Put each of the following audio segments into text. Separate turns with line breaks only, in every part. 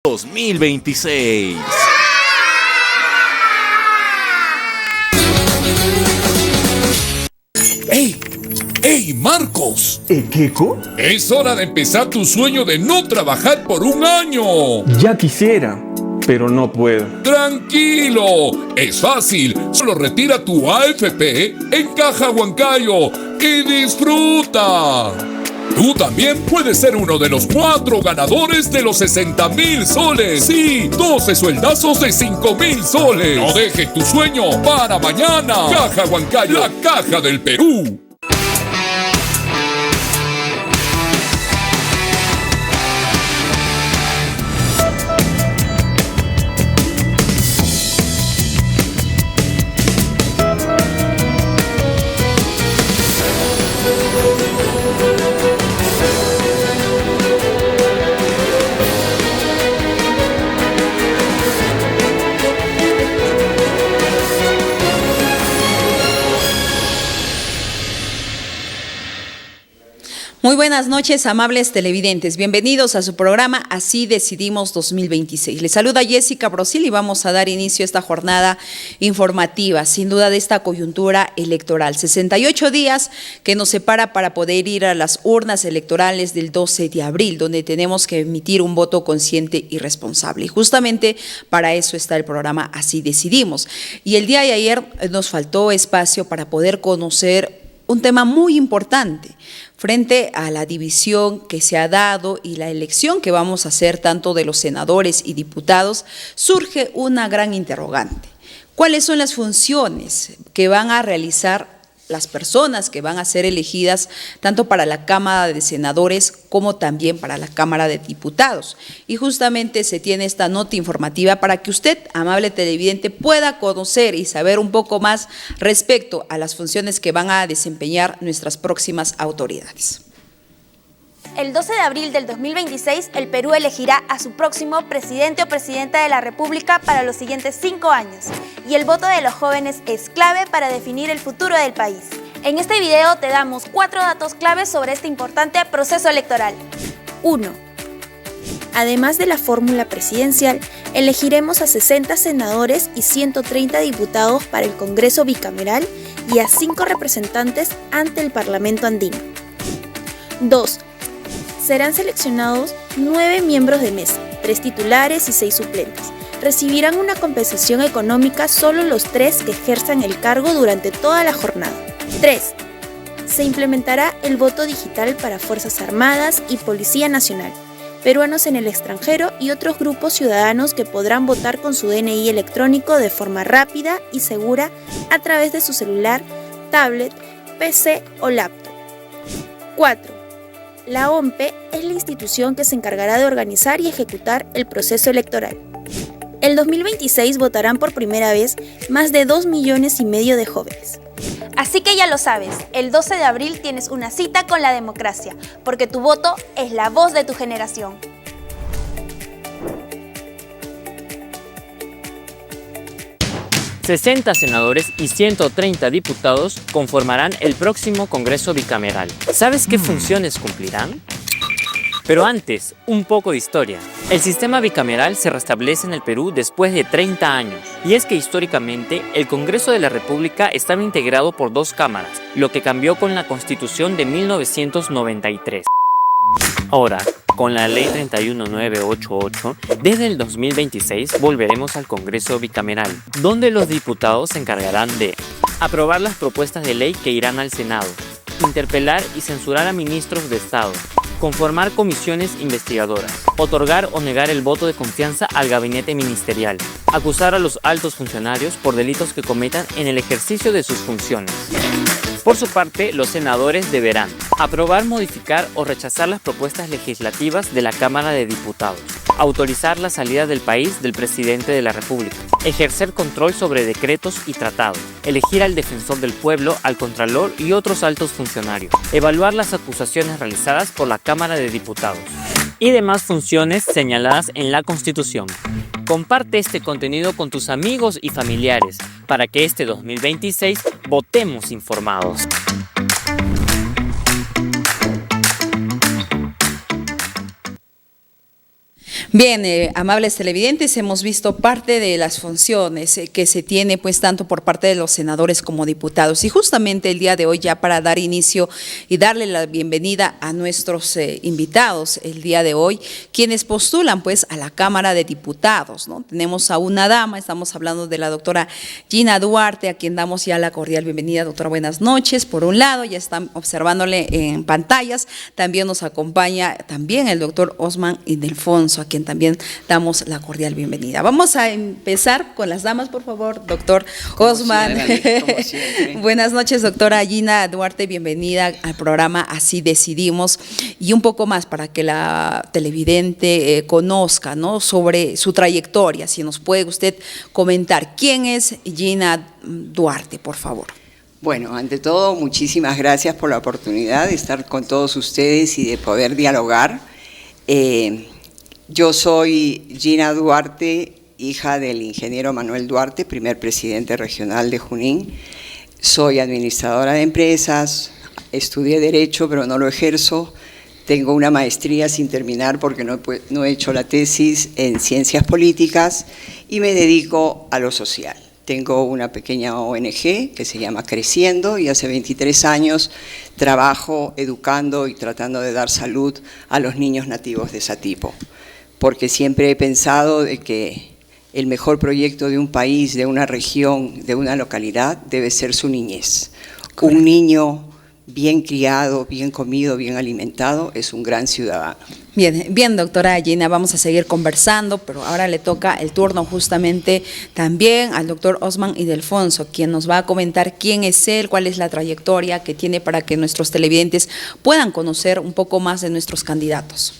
2026.
¡Ey! ¡Ey, Marcos!
¿Keiko?
Es hora de empezar tu sueño de no trabajar por un año.
Ya quisiera, pero no puedo.
¡Tranquilo! Es fácil. Solo retira tu AFP en Caja Huancayo y disfruta. Tú también puedes ser uno de los 4 ganadores de los 60,000 soles. Sí, 12 sueldazos de 5,000 soles. No dejes tu sueño para mañana. Caja Huancayo, la caja del Perú.
Muy buenas noches, amables televidentes. Bienvenidos a su programa Así Decidimos 2026. Les saluda Jessica Brosil y vamos a dar inicio a esta jornada informativa, sin duda de esta coyuntura electoral. 68 días que nos separa para poder ir a las urnas electorales del 12 de abril, donde tenemos que emitir un voto consciente y responsable. Y justamente para eso está el programa Así Decidimos. Y el día de ayer nos faltó espacio para poder conocer un tema muy importante frente a la división que se ha dado y la elección que vamos a hacer tanto de los senadores y diputados. Surge una gran interrogante. ¿Cuáles son las funciones que van a realizar las personas que van a ser elegidas tanto para la Cámara de Senadores como también para la Cámara de Diputados? Y justamente se tiene esta nota informativa para que usted, amable televidente, pueda conocer y saber un poco más respecto a las funciones que van a desempeñar nuestras próximas autoridades.
El 12 de abril del 2026, el Perú elegirá a su próximo presidente o presidenta de la República para los siguientes 5 años. Y el voto de los jóvenes es clave para definir el futuro del país. En este video te damos 4 datos claves sobre este importante proceso electoral. 1. Además de la fórmula presidencial, elegiremos a 60 senadores y 130 diputados para el Congreso bicameral y a 5 representantes ante el Parlamento andino. 2. Serán seleccionados 9 miembros de mesa, 3 titulares y 6 suplentes. Recibirán una compensación económica solo los 3 que ejerzan el cargo durante toda la jornada. 3. Se implementará el voto digital para Fuerzas Armadas y Policía Nacional, peruanos en el extranjero y otros grupos ciudadanos que podrán votar con su DNI electrónico de forma rápida y segura a través de su celular, tablet, PC o laptop. 4. La OMPE es la institución que se encargará de organizar y ejecutar el proceso electoral. El 2026 votarán por primera vez más de 2,5 millones de jóvenes. Así que ya lo sabes, el 12 de abril tienes una cita con la democracia, porque tu voto es la voz de tu generación.
...60 senadores y 130 diputados conformarán el próximo Congreso bicameral. ¿Sabes qué funciones cumplirán? Pero antes, un poco de historia. El sistema bicameral se restablece en el Perú después de 30 años. Y es que históricamente, el Congreso de la República estaba integrado por 2 cámaras, lo que cambió con la Constitución de 1993. Ahora, con la Ley 31988, desde el 2026 volveremos al Congreso bicameral, donde los diputados se encargarán de aprobar las propuestas de ley que irán al Senado, interpelar y censurar a ministros de Estado, conformar comisiones investigadoras, otorgar o negar el voto de confianza al gabinete ministerial, acusar a los altos funcionarios por delitos que cometan en el ejercicio de sus funciones. Por su parte, los senadores deberán aprobar, modificar o rechazar las propuestas legislativas de la Cámara de Diputados, autorizar la salida del país del presidente de la República, ejercer control sobre decretos y tratados, elegir al defensor del pueblo, al contralor y otros altos funcionarios, evaluar las acusaciones realizadas por la Cámara de Diputados y demás funciones señaladas en la Constitución. Comparte este contenido con tus amigos y familiares para que este 2026 votemos informados.
Bien, amables televidentes, hemos visto parte de las funciones que se tiene pues tanto por parte de los senadores como diputados, y justamente el día de hoy, ya para dar inicio y darle la bienvenida a nuestros invitados el día de hoy, quienes postulan pues a la Cámara de Diputados, ¿no? Tenemos a una dama, estamos hablando de la doctora Gina Duarte, a quien damos ya la cordial bienvenida. Doctora, buenas noches. Por un lado, ya están observándole en pantallas, también nos acompaña también el doctor Osman Ildefonso, a quien también damos la cordial bienvenida. Vamos a empezar con las damas, por favor, doctor Osman. Buenas noches, doctora Gina Duarte, bienvenida al programa Así Decidimos, y un poco más para que la televidente conozca, ¿no?, sobre su trayectoria. Si nos puede usted comentar quién es Gina Duarte, por favor.
Bueno, ante todo, muchísimas gracias por la oportunidad de estar con todos ustedes y de poder dialogar. Yo soy Gina Duarte, hija del ingeniero Manuel Duarte, primer presidente regional de Junín. Soy administradora de empresas, estudié Derecho, pero no lo ejerzo. Tengo una maestría sin terminar porque no he hecho la tesis en Ciencias Políticas y me dedico a lo social. Tengo una pequeña ONG que se llama Creciendo y hace 23 años trabajo educando y tratando de dar salud a los niños nativos de Satipo, porque siempre he pensado de que el mejor proyecto de un país, de una región, de una localidad debe ser su niñez. Correcto. Un niño bien criado, bien comido, bien alimentado, es un gran ciudadano.
Bien, doctora Gina, vamos a seguir conversando, pero ahora le toca el turno justamente también al doctor Osman Ildefonso, quien nos va a comentar quién es él, cuál es la trayectoria que tiene para que nuestros televidentes puedan conocer un poco más de nuestros candidatos.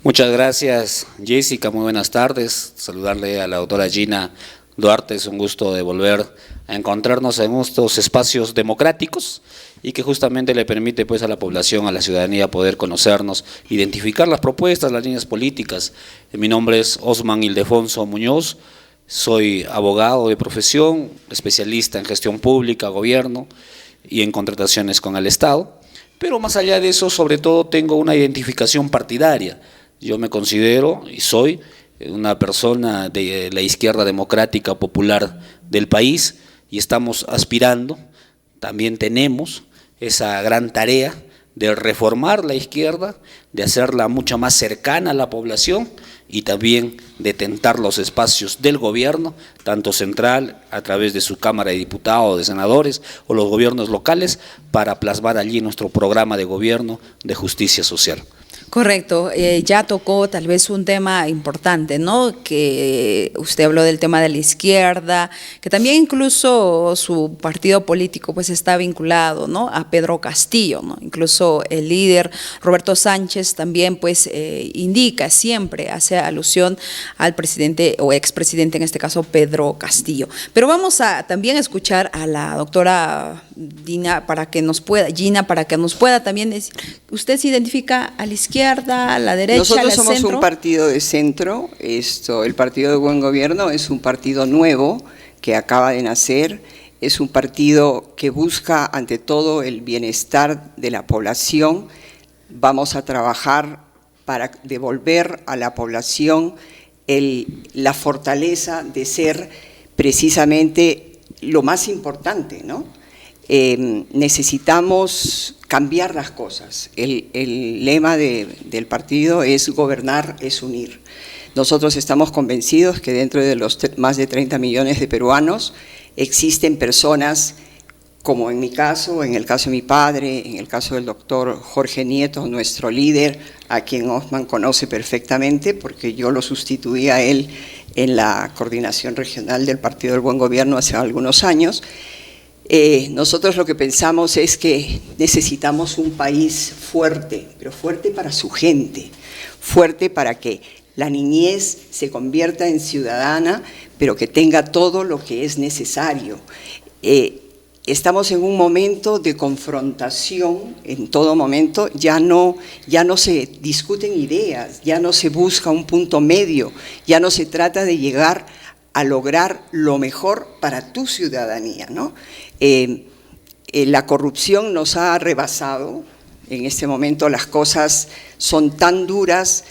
Muchas gracias, Jessica, muy buenas tardes. Saludarle a la doctora Gina Duarte, es un gusto de volver a encontrarnos en estos espacios democráticos y que justamente le permite pues a la población, a la ciudadanía poder conocernos, identificar las propuestas, las líneas políticas. Mi nombre es Osman Ildefonso Muñoz, soy abogado de profesión, especialista en gestión pública, gobierno y en contrataciones con el Estado, pero más allá de eso, sobre todo tengo una identificación partidaria. Yo me considero y soy una persona de la izquierda democrática popular del país y estamos aspirando, también tenemos esa gran tarea de reformar la izquierda, de hacerla mucho más cercana a la población y también de tentar los espacios del gobierno, tanto central, a través de su Cámara de Diputados, de senadores o los gobiernos locales, para plasmar allí nuestro programa de gobierno de justicia social.
Correcto, ya tocó tal vez un tema importante, ¿no?, que usted habló del tema de la izquierda, que también incluso su partido político pues está vinculado, ¿no?, a Pedro Castillo, ¿no? Incluso el líder Roberto Sánchez también pues indica, siempre hace alusión al presidente o expresidente, en este caso Pedro Castillo. Pero vamos a también escuchar a la doctora Gina para que nos pueda también decir, ¿usted se identifica a la izquierda, a la derecha,
Nosotros
a la
somos
centro?
un partido de centro. El Partido de Buen Gobierno es un partido nuevo que acaba de nacer, es un partido que busca ante todo el bienestar de la población. Vamos a trabajar para devolver a la población la fortaleza de ser precisamente lo más importante, ¿no? Necesitamos cambiar las cosas. El lema del partido es gobernar es unir. Nosotros estamos convencidos que dentro de los más de 30 millones de peruanos existen personas como en mi caso, en el caso de mi padre, en el caso del doctor Jorge Nieto, nuestro líder, a quien Osman conoce perfectamente porque yo lo sustituí a él en la coordinación regional del Partido del Buen Gobierno hace algunos años. Nosotros lo que pensamos es que necesitamos un país fuerte, pero fuerte para su gente, fuerte para que la niñez se convierta en ciudadana, pero que tenga todo lo que es necesario. Estamos en un momento de confrontación, en todo momento, ya no se discuten ideas, ya no se busca un punto medio, ya no se trata de llegar a lograr lo mejor para tu ciudadanía, ¿no? La corrupción nos ha rebasado, en este momento las cosas son tan duras,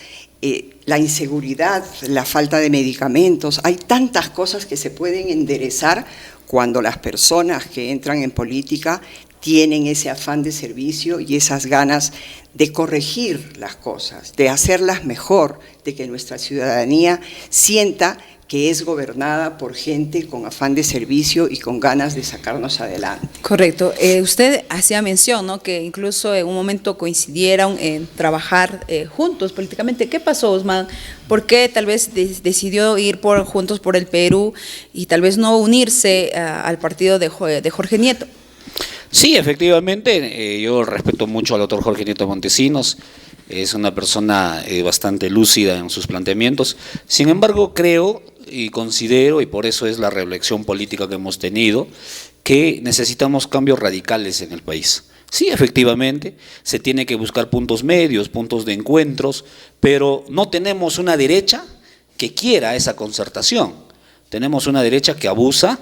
la inseguridad, la falta de medicamentos, hay tantas cosas que se pueden enderezar cuando las personas que entran en política tienen ese afán de servicio y esas ganas de corregir las cosas, de hacerlas mejor, de que nuestra ciudadanía sienta que es gobernada por gente con afán de servicio y con ganas de sacarnos adelante.
Correcto. Usted hacía mención, ¿no?, que incluso en un momento coincidieron en trabajar juntos políticamente. ¿Qué pasó, Osman? ¿Por qué tal vez decidió ir Juntos por el Perú y tal vez no unirse al partido de Jorge Nieto?
Sí, efectivamente, yo respeto mucho al doctor Jorge Nieto Montesinos, es una persona bastante lúcida en sus planteamientos. Sin embargo, creo y considero, y por eso es la reflexión política que hemos tenido, que necesitamos cambios radicales en el país. Sí, efectivamente, se tiene que buscar puntos medios, puntos de encuentros, pero no tenemos una derecha que quiera esa concertación. Tenemos una derecha que abusa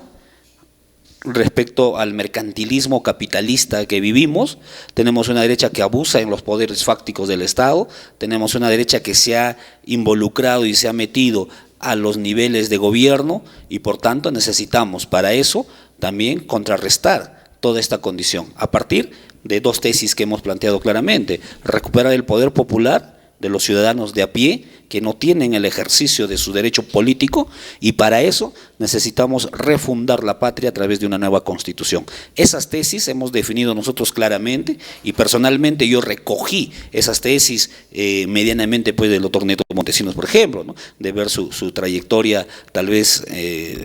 respecto al mercantilismo capitalista que vivimos, tenemos una derecha que abusa en los poderes fácticos del Estado, tenemos una derecha que se ha involucrado y se ha metido a los niveles de gobierno y por tanto necesitamos para eso también contrarrestar toda esta condición, a partir de dos tesis que hemos planteado claramente: recuperar el poder popular de los ciudadanos de a pie que no tienen el ejercicio de su derecho político, y para eso necesitamos refundar la patria a través de una nueva constitución. Esas tesis hemos definido nosotros claramente y personalmente yo recogí esas tesis medianamente pues del doctor Nieto Montesinos, por ejemplo, ¿no?, de ver su trayectoria tal vez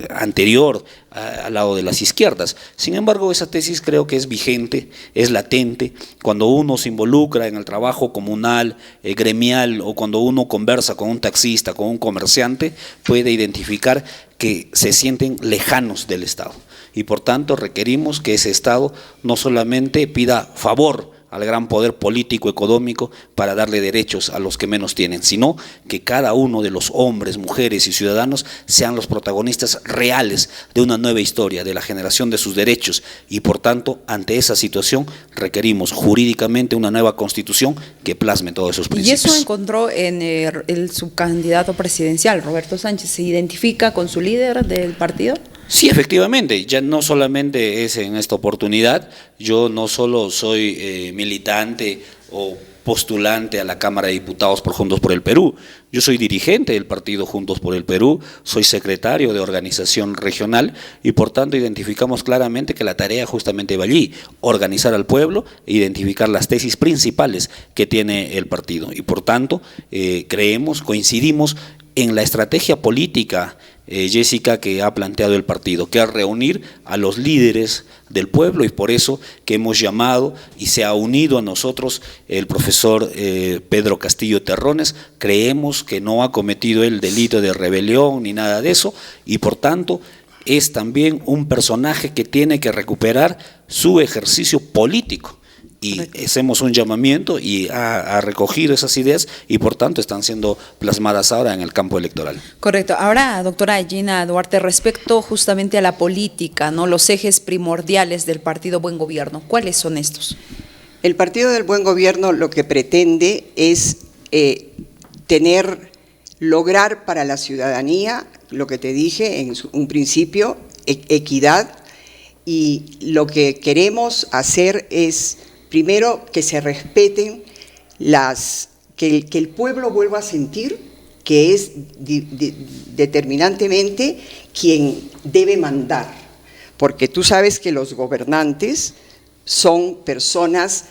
anterior al lado de las izquierdas. Sin embargo, esa tesis creo que es vigente, es latente, cuando uno se involucra en el trabajo comunal, gremial, o cuando uno conversa con un taxista, con un comerciante, puede identificar que se sienten lejanos del Estado y por tanto requerimos que ese Estado no solamente pida favor al gran poder político, económico, para darle derechos a los que menos tienen, sino que cada uno de los hombres, mujeres y ciudadanos sean los protagonistas reales de una nueva historia, de la generación de sus derechos, y por tanto, ante esa situación, requerimos jurídicamente una nueva constitución que plasme todos esos principios.
Y eso encontró en el subcandidato presidencial, Roberto Sánchez. ¿Se identifica con su líder del partido?
Sí, efectivamente, ya no solamente es en esta oportunidad, yo no solo soy militante o postulante a la Cámara de Diputados por Juntos por el Perú, yo soy dirigente del partido Juntos por el Perú, soy secretario de organización regional y por tanto identificamos claramente que la tarea justamente va allí, organizar al pueblo e identificar las tesis principales que tiene el partido y por tanto creemos, coincidimos en la estrategia política, Jessica, que ha planteado el partido, que es reunir a los líderes del pueblo y por eso que hemos llamado y se ha unido a nosotros el profesor Pedro Castillo Terrones. Creemos que no ha cometido el delito de rebelión ni nada de eso y por tanto es también un personaje que tiene que recuperar su ejercicio político. Y hacemos un llamamiento y ha recogido esas ideas y por tanto están siendo plasmadas ahora en el campo electoral.
Correcto. Ahora, doctora Gina Duarte, respecto justamente a la política, ¿no?, los ejes primordiales del Partido Buen Gobierno, ¿cuáles son estos?
El Partido del Buen Gobierno lo que pretende es lograr para la ciudadanía, lo que te dije en un principio, equidad, y lo que queremos hacer es primero que se respeten que el pueblo vuelva a sentir que es determinantemente quien debe mandar, porque tú sabes que los gobernantes son personas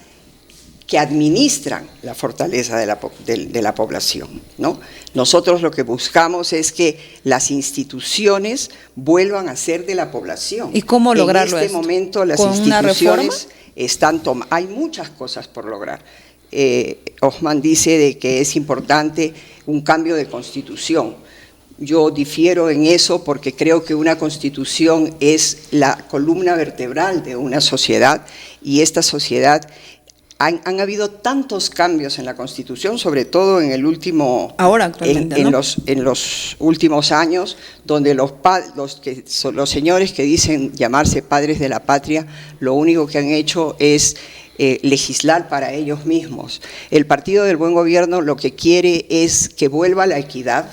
que administran la fortaleza de la población, ¿no? Nosotros lo que buscamos es que las instituciones vuelvan a ser de la población.
¿Y cómo lograrlo?
En este momento las instituciones hay muchas cosas por lograr. Osman dice de que es importante un cambio de constitución. Yo difiero en eso porque creo que una constitución es la columna vertebral de una sociedad y esta sociedad han habido tantos cambios en la Constitución, sobre todo en el último,
actualmente,
en los últimos años, donde los señores que dicen llamarse padres de la patria, lo único que han hecho es legislar para ellos mismos. El Partido del Buen Gobierno lo que quiere es que vuelva la equidad,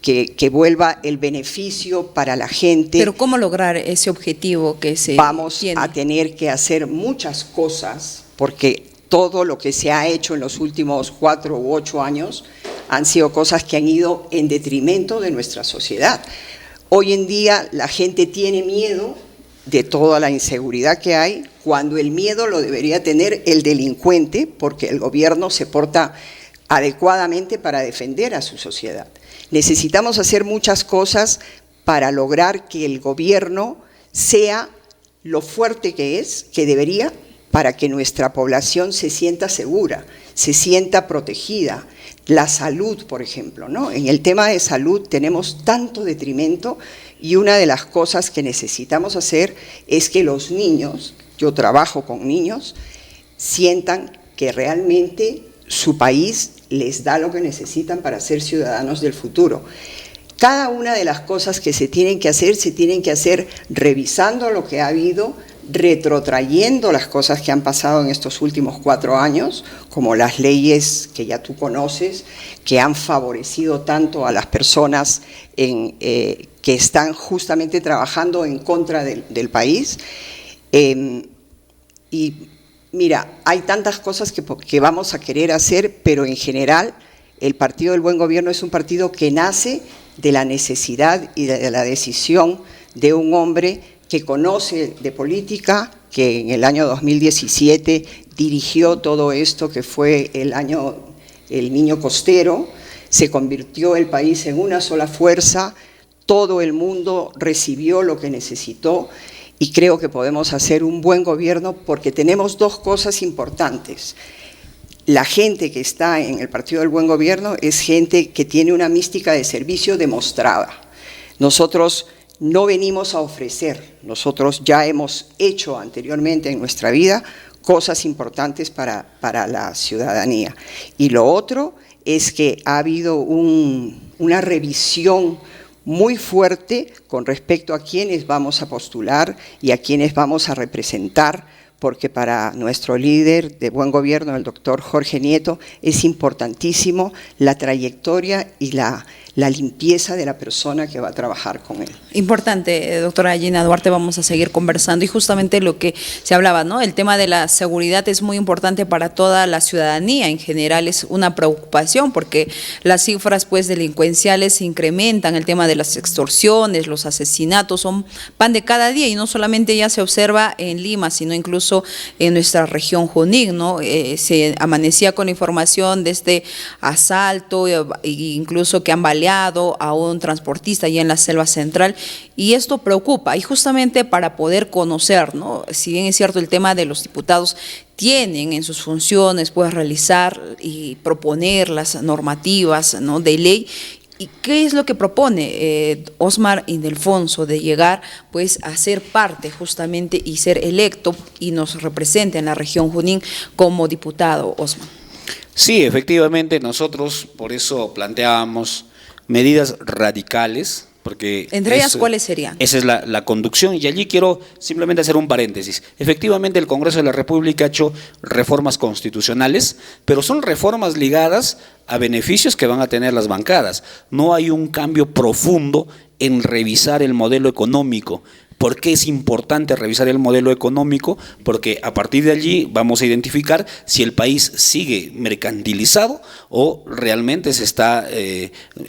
que vuelva el beneficio para la gente.
Pero ¿cómo lograr ese objetivo que se
Vamos
tiene?
a tener que hacer muchas cosas, porque todo lo que se ha hecho en los últimos 4 u 8 años han sido cosas que han ido en detrimento de nuestra sociedad. Hoy en día la gente tiene miedo de toda la inseguridad que hay, cuando el miedo lo debería tener el delincuente, porque el gobierno se porta adecuadamente para defender a su sociedad. Necesitamos hacer muchas cosas para lograr que el gobierno sea lo fuerte que es, que debería, para que nuestra población se sienta segura, se sienta protegida. La salud, por ejemplo, ¿no? En el tema de salud tenemos tanto detrimento, y una de las cosas que necesitamos hacer es que los niños, yo trabajo con niños, sientan que realmente su país les da lo que necesitan para ser ciudadanos del futuro. Cada una de las cosas que se tienen que hacer revisando lo que ha habido, retrotrayendo las cosas que han pasado en estos últimos 4 años, como las leyes que ya tú conoces, que han favorecido tanto a las personas que están justamente trabajando en contra del país. Y mira, hay tantas cosas que vamos a querer hacer, pero en general el Partido del Buen Gobierno es un partido que nace de la necesidad y de la decisión de un hombre que conoce de política, que en el año 2017 dirigió todo esto que fue el Niño Costero, se convirtió el país en una sola fuerza, todo el mundo recibió lo que necesitó, y creo que podemos hacer un buen gobierno porque tenemos 2 cosas importantes. La gente que está en el Partido del Buen Gobierno es gente que tiene una mística de servicio demostrada. Nosotros no venimos a ofrecer, nosotros ya hemos hecho anteriormente en nuestra vida cosas importantes para la ciudadanía. Y lo otro es que ha habido una revisión muy fuerte con respecto a quiénes vamos a postular y a quiénes vamos a representar, porque para nuestro líder de buen gobierno, el doctor Jorge Nieto, es importantísimo la trayectoria y la limpieza de la persona que va a trabajar con él.
Importante, doctora Gina Duarte, vamos a seguir conversando, y justamente lo que se hablaba, ¿no? El tema de la seguridad es muy importante para toda la ciudadanía, en general es una preocupación porque las cifras pues delincuenciales se incrementan, el tema de las extorsiones, los asesinatos son pan de cada día, y no solamente ya se observa en Lima, sino incluso en nuestra región Junín, ¿no? Se amanecía con información de este asalto e incluso que han baleado a un transportista allá en la selva central, y esto preocupa, y justamente para poder conocer, ¿no? Si bien es cierto el tema de los diputados tienen en sus funciones pues realizar y proponer las normativas, ¿no?, de ley. ¿Y qué es lo que propone Osmar Ildefonso de llegar pues a ser parte justamente y ser electo y nos represente en la región Junín como diputado, Osmar?
Sí, efectivamente, nosotros por eso planteábamos medidas radicales, porque…
¿Entre ellas cuáles serían?
Esa es la conducción, y allí quiero simplemente hacer un paréntesis. Efectivamente, el Congreso de la República ha hecho reformas constitucionales, pero son reformas ligadas a beneficios que van a tener las bancadas. No hay un cambio profundo en revisar el modelo económico. ¿Por qué es importante revisar el modelo económico? Porque a partir de allí vamos a identificar si el país sigue mercantilizado o realmente se está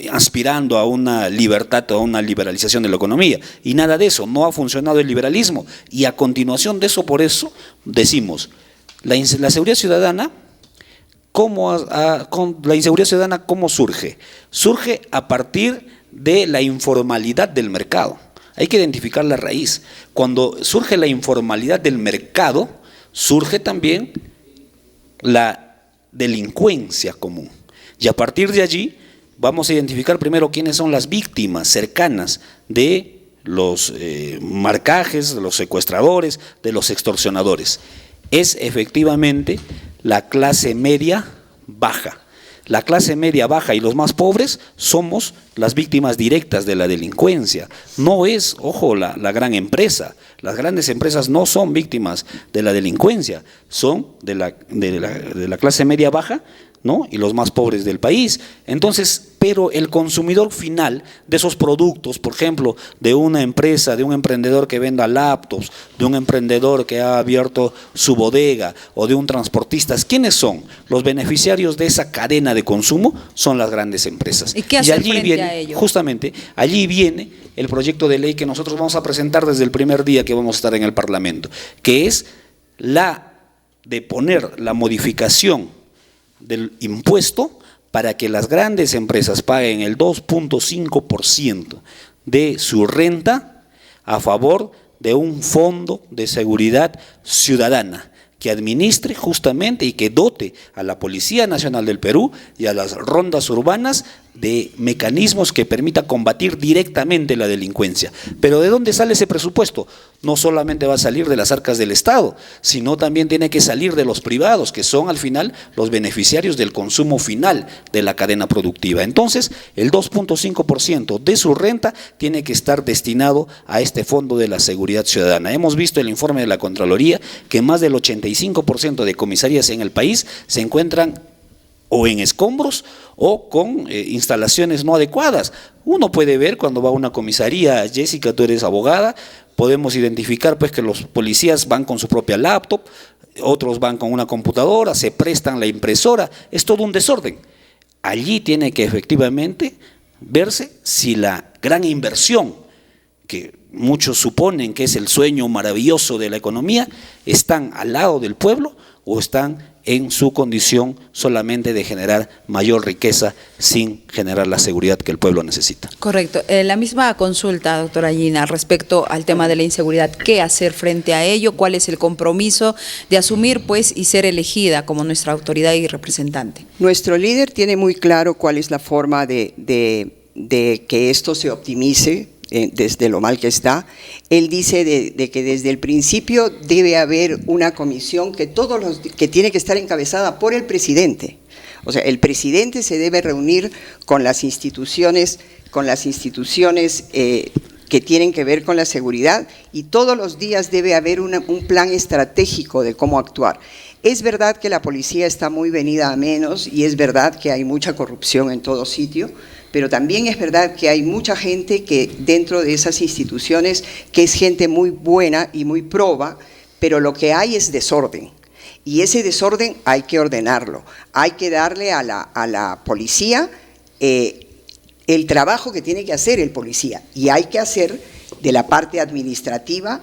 aspirando a una libertad o a una liberalización de la economía. Y nada de eso, no ha funcionado el liberalismo. Y a continuación de eso, por eso decimos, la seguridad ciudadana, la inseguridad ciudadana, ¿cómo surge? Surge a partir de la informalidad del mercado. Hay que identificar la raíz. Cuando surge la informalidad del mercado, surge también la delincuencia común. Y a partir de allí vamos a identificar primero quiénes son las víctimas cercanas de los marcajes, de los secuestradores, de los extorsionadores. Es efectivamente la clase media baja. La clase media baja y los más pobres somos las víctimas directas de la delincuencia. No es, ojo, la gran empresa. Las grandes empresas no son víctimas de la delincuencia, son de la clase media baja, ¿no? Y los más pobres del país. Entonces, pero el consumidor final de esos productos, por ejemplo, de una empresa, de un emprendedor que venda laptops, de un emprendedor que ha abierto su bodega o de un transportista, ¿quiénes son? Los beneficiarios de esa cadena de consumo son las grandes empresas.
¿Y qué hacer
allí
frente
viene,
a ello?
justamente, allí viene el proyecto de ley que nosotros vamos a presentar desde el primer día que vamos a estar en el Parlamento, que es la de poner la modificación del impuesto para que las grandes empresas paguen el 2.5% de su renta a favor de un fondo de seguridad ciudadana que administre justamente y que dote a la Policía Nacional del Perú y a las rondas urbanas de mecanismos que permita combatir directamente la delincuencia. Pero ¿de dónde sale ese presupuesto? No solamente va a salir de las arcas del Estado, sino también tiene que salir de los privados, que son al final los beneficiarios del consumo final de la cadena productiva. Entonces, el 2.5% de su renta tiene que estar destinado a este Fondo de la Seguridad Ciudadana. Hemos visto el informe de la Contraloría que más del 85% de comisarías en el país se encuentran o en escombros o con instalaciones no adecuadas. Uno puede ver cuando va a una comisaría, Jessica, tú eres abogada, podemos identificar pues que los policías van con su propia laptop, otros van con una computadora, se prestan la impresora, es todo un desorden. Allí tiene que efectivamente verse si la gran inversión, que muchos suponen que es el sueño maravilloso de la economía, están al lado del pueblo o están en su condición solamente de generar mayor riqueza sin generar la seguridad que el pueblo necesita.
Correcto. La misma consulta, doctora Gina, respecto al tema de la inseguridad. ¿Qué hacer frente a ello? ¿Cuál es el compromiso de asumir pues y ser elegida como nuestra autoridad y representante?
Nuestro líder tiene muy claro cuál es la forma de que esto se optimice desde lo mal que está. Él dice de que desde el principio debe haber una comisión que tiene que estar encabezada por el presidente. O sea, el presidente se debe reunir con las instituciones que tienen que ver con la seguridad y todos los días debe haber un plan estratégico de cómo actuar. Es verdad que la policía está muy venida a menos y es verdad que hay mucha corrupción en todo sitio, pero también es verdad que hay mucha gente que dentro de esas instituciones, que es gente muy buena y muy proba, pero lo que hay es desorden. Y ese desorden hay que ordenarlo, hay que darle a la policía el trabajo que tiene que hacer el policía y hay que hacer de la parte administrativa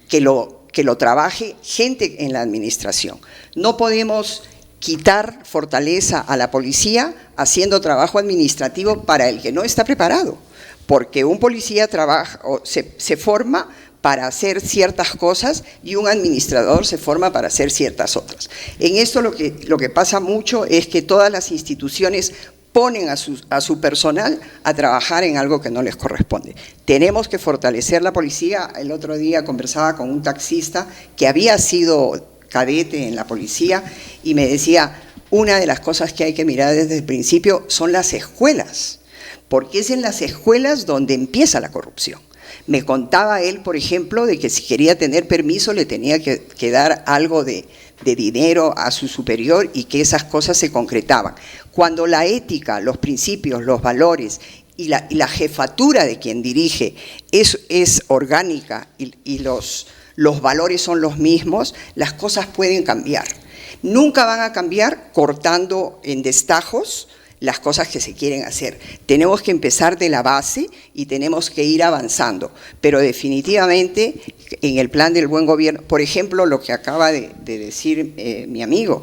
que lo trabaje gente en la administración. No podemos quitar fortaleza a la policía haciendo trabajo administrativo para el que no está preparado, porque un policía se forma para hacer ciertas cosas y un administrador se forma para hacer ciertas otras. En esto lo que pasa mucho es que todas las instituciones ponen a su personal a trabajar en algo que no les corresponde. Tenemos que fortalecer la policía. El otro día conversaba con un taxista que había sido cadete en la policía y me decía, una de las cosas que hay que mirar desde el principio son las escuelas, porque es en las escuelas donde empieza la corrupción. Me contaba él, por ejemplo, de que si quería tener permiso le tenía que dar algo de dinero a su superior y que esas cosas se concretaban. Cuando la ética, los principios, los valores y la jefatura de quien dirige es orgánica y los valores son los mismos, las cosas pueden cambiar. Nunca van a cambiar cortando en destajos las cosas que se quieren hacer. Tenemos que empezar de la base y tenemos que ir avanzando, pero definitivamente en el plan del buen gobierno, por ejemplo, lo que acaba de decir mi amigo,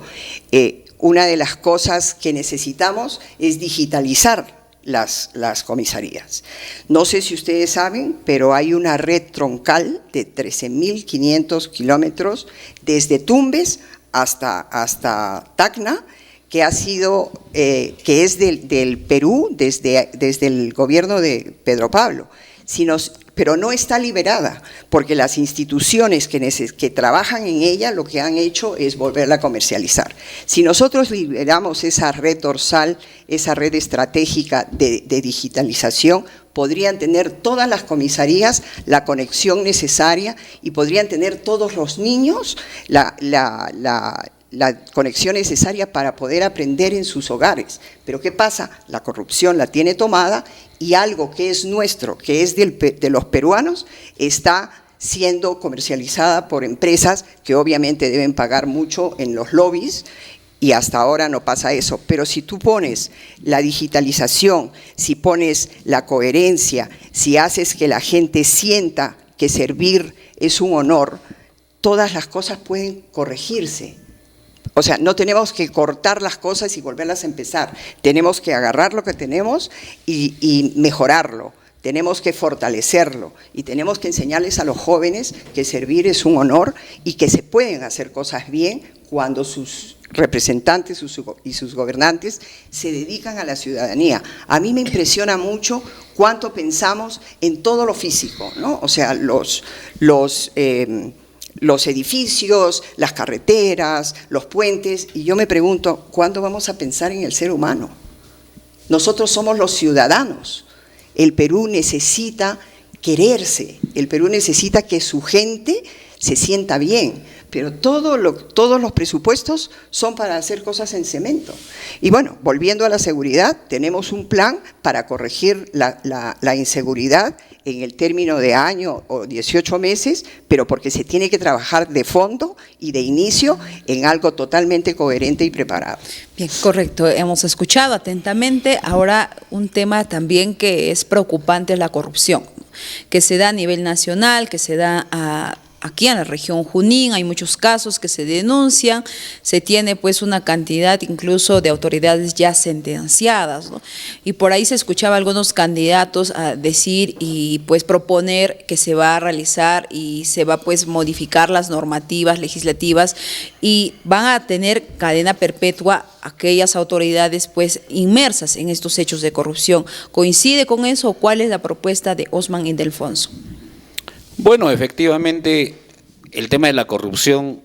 una de las cosas que necesitamos es digitalizar las comisarías. No sé si ustedes saben, pero hay una red troncal de 13.500 kilómetros desde Tumbes hasta Tacna, que ha sido, que es del Perú desde el gobierno de Pedro Pablo, pero no está liberada, porque las instituciones que trabajan en ella lo que han hecho es volverla a comercializar. Si nosotros liberamos esa red dorsal, esa red estratégica de digitalización, podrían tener todas las comisarías la conexión necesaria y podrían tener todos los niños la conexión necesaria para poder aprender en sus hogares. Pero ¿qué pasa? La corrupción la tiene tomada y algo que es nuestro, que es de los peruanos, está siendo comercializada por empresas que obviamente deben pagar mucho en los lobbies, y hasta ahora no pasa eso. Pero si tú pones la digitalización, si pones la coherencia, si haces que la gente sienta que servir es un honor, todas las cosas pueden corregirse. O sea, no tenemos que cortar las cosas y volverlas a empezar. Tenemos que agarrar lo que tenemos y mejorarlo. Tenemos que fortalecerlo y tenemos que enseñarles a los jóvenes que servir es un honor y que se pueden hacer cosas bien cuando sus representantes y sus gobernantes se dedican a la ciudadanía. A mí me impresiona mucho cuánto pensamos en todo lo físico, ¿no? O sea, los edificios, las carreteras, los puentes, y yo me pregunto, ¿cuándo vamos a pensar en el ser humano? Nosotros somos los ciudadanos. El Perú necesita quererse, el Perú necesita que su gente se sienta bien, pero todos los presupuestos son para hacer cosas en cemento. Y bueno, volviendo a la seguridad, tenemos un plan para corregir la inseguridad en el término de año o 18 meses, pero porque se tiene que trabajar de fondo y de inicio en algo totalmente coherente y preparado.
Bien, correcto, hemos escuchado atentamente. Ahora un tema también que es preocupante es la corrupción, que se da a nivel nacional, que se da aquí en la región Junín. Hay muchos casos que se denuncian, se tiene pues una cantidad incluso de autoridades ya sentenciadas, ¿no? Y por ahí se escuchaba algunos candidatos a decir y pues proponer que se va a realizar y se va pues modificar las normativas legislativas y van a tener cadena perpetua aquellas autoridades pues inmersas en estos hechos de corrupción. ¿Coincide con eso o cuál es la propuesta de Osman Ildefonso?
Bueno, efectivamente, el tema de la corrupción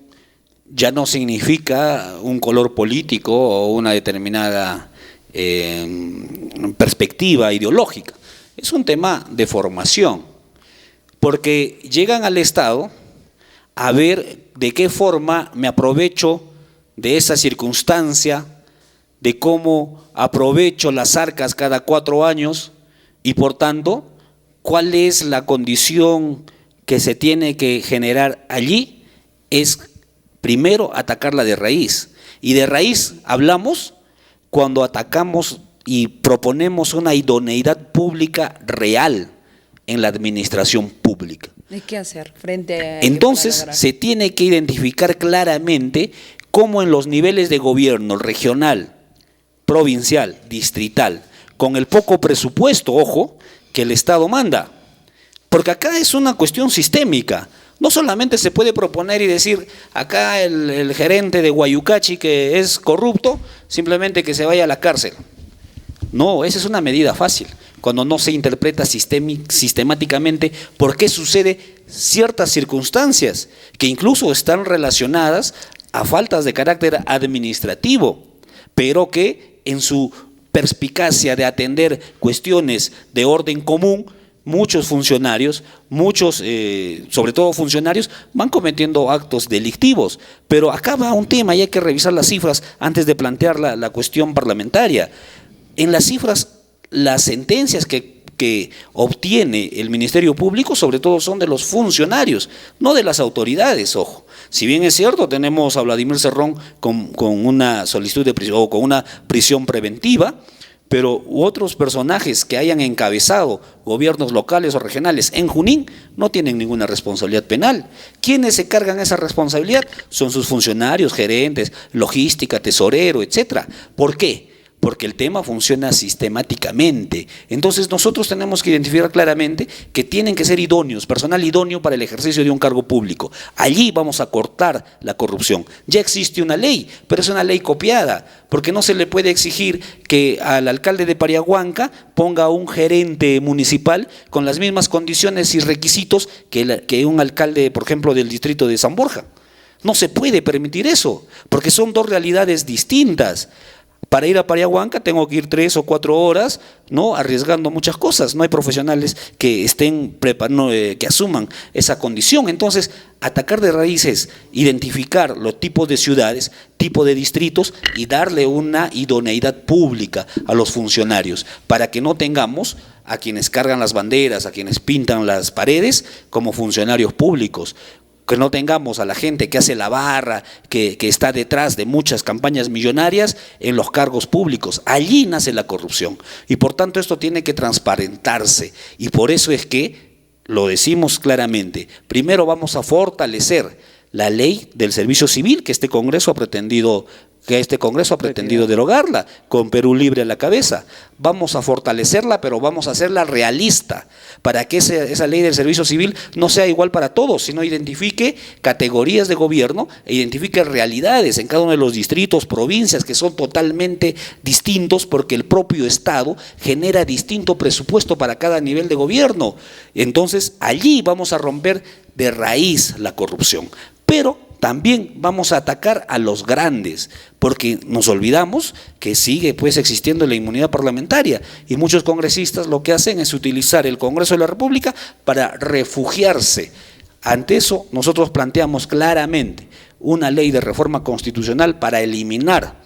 ya no significa un color político o una determinada perspectiva ideológica. Es un tema de formación, porque llegan al Estado a ver de qué forma me aprovecho de esa circunstancia, de cómo aprovecho las arcas cada 4 años y por tanto, cuál es la condición que se tiene que generar allí. Es primero atacarla de raíz, y de raíz hablamos cuando atacamos y proponemos una idoneidad pública real en la administración pública.
¿Y qué hacer frente a
Entonces se tiene que identificar claramente cómo en los niveles de gobierno regional, provincial, distrital, con el poco presupuesto, ojo, que el Estado manda. Porque acá es una cuestión sistémica. No solamente se puede proponer y decir, acá el gerente de Guayucachi que es corrupto, simplemente que se vaya a la cárcel. No, esa es una medida fácil, cuando no se interpreta sistemáticamente por qué sucede ciertas circunstancias, que incluso están relacionadas a faltas de carácter administrativo, pero que en su perspicacia de atender cuestiones de orden común, muchos funcionarios, sobre todo funcionarios, van cometiendo actos delictivos. Pero acá va un tema y hay que revisar las cifras antes de plantear la cuestión parlamentaria. En las cifras, las sentencias que obtiene el Ministerio Público, sobre todo son de los funcionarios, no de las autoridades, ojo. Si bien es cierto, tenemos a Vladimir Cerrón con una solicitud de prisión o con una prisión preventiva, pero otros personajes que hayan encabezado gobiernos locales o regionales en Junín no tienen ninguna responsabilidad penal. ¿Quiénes se cargan esa responsabilidad? Son sus funcionarios, gerentes, logística, tesorero, etcétera. ¿Por qué? porque el tema funciona sistemáticamente. Entonces nosotros tenemos que identificar claramente que tienen que ser idóneos, personal idóneo para el ejercicio de un cargo público. Allí vamos a cortar la corrupción. Ya existe una ley, pero es una ley copiada, porque no se le puede exigir que al alcalde de Pariahuanca ponga un gerente municipal con las mismas condiciones y requisitos que un alcalde, por ejemplo, del distrito de San Borja. No se puede permitir eso, porque son dos realidades distintas. Para ir a Pariahuanca tengo que ir 3 o 4 horas, ¿no? Arriesgando muchas cosas. No hay profesionales que estén que asuman esa condición. Entonces, atacar de raíz es identificar los tipos de ciudades, tipo de distritos y darle una idoneidad pública a los funcionarios para que no tengamos a quienes cargan las banderas, a quienes pintan las paredes como funcionarios públicos. Que no tengamos a la gente que hace la barra, que está detrás de muchas campañas millonarias en los cargos públicos. Allí nace la corrupción y por tanto esto tiene que transparentarse y por eso es que, lo decimos claramente, primero vamos a fortalecer la ley del servicio civil que este Congreso ha pretendido derogarla, con Perú Libre a la cabeza. Vamos a fortalecerla, pero vamos a hacerla realista, para que esa ley del servicio civil no sea igual para todos, sino identifique categorías de gobierno e identifique realidades en cada uno de los distritos, provincias, que son totalmente distintos, porque el propio Estado genera distinto presupuesto para cada nivel de gobierno. Entonces, allí vamos a romper de raíz la corrupción. Pero también vamos a atacar a los grandes, porque nos olvidamos que sigue pues existiendo la inmunidad parlamentaria y muchos congresistas lo que hacen es utilizar el Congreso de la República para refugiarse. Ante eso nosotros planteamos claramente una ley de reforma constitucional para eliminar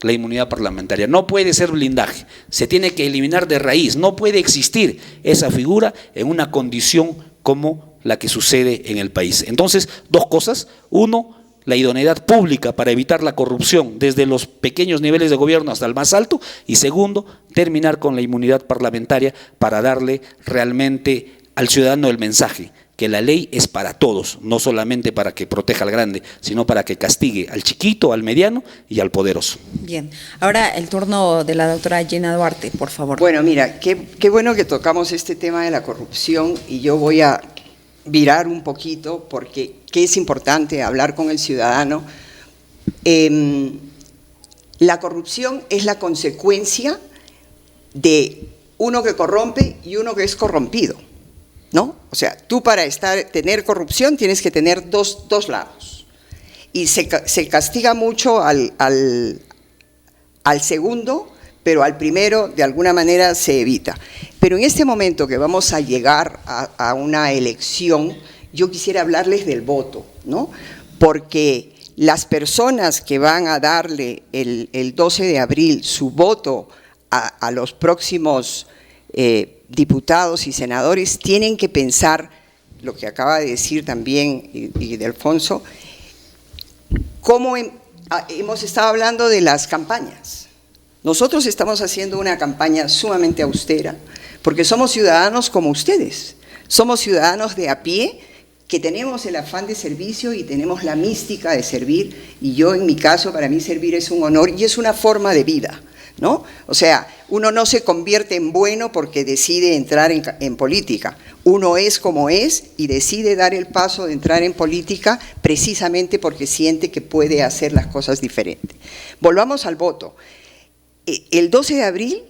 la inmunidad parlamentaria. No puede ser blindaje, se tiene que eliminar de raíz, no puede existir esa figura en una condición como la que sucede en el país. Entonces, dos cosas. Uno, la idoneidad pública para evitar la corrupción desde los pequeños niveles de gobierno hasta el más alto. Y segundo, terminar con la inmunidad parlamentaria para darle realmente al ciudadano el mensaje que la ley es para todos, no solamente para que proteja al grande, sino para que castigue al chiquito, al mediano y al poderoso.
Bien, ahora el turno de la doctora Gina Duarte, por favor.
Bueno, mira, qué bueno que tocamos este tema de la corrupción y yo voy a virar un poquito porque qué es importante hablar con el ciudadano. La corrupción es la consecuencia de uno que corrompe y uno que es corrompido, ¿no? O sea, tú para tener corrupción tienes que tener dos lados y se castiga mucho al segundo, pero al primero de alguna manera se evita. Pero en este momento que vamos a llegar a una elección, yo quisiera hablarles del voto, ¿no? Porque las personas que van a darle el 12 de abril su voto a los próximos diputados y senadores tienen que pensar, lo que acaba de decir también y de Alfonso, cómo hemos estado hablando de las campañas. Nosotros estamos haciendo una campaña sumamente austera porque somos ciudadanos como ustedes, somos ciudadanos de a pie que tenemos el afán de servicio y tenemos la mística de servir y yo en mi caso para mí servir es un honor y es una forma de vida, ¿no? O sea, uno no se convierte en bueno porque decide entrar en política, uno es como es y decide dar el paso de entrar en política precisamente porque siente que puede hacer las cosas diferentes. Volvamos al voto. El 12 de abril,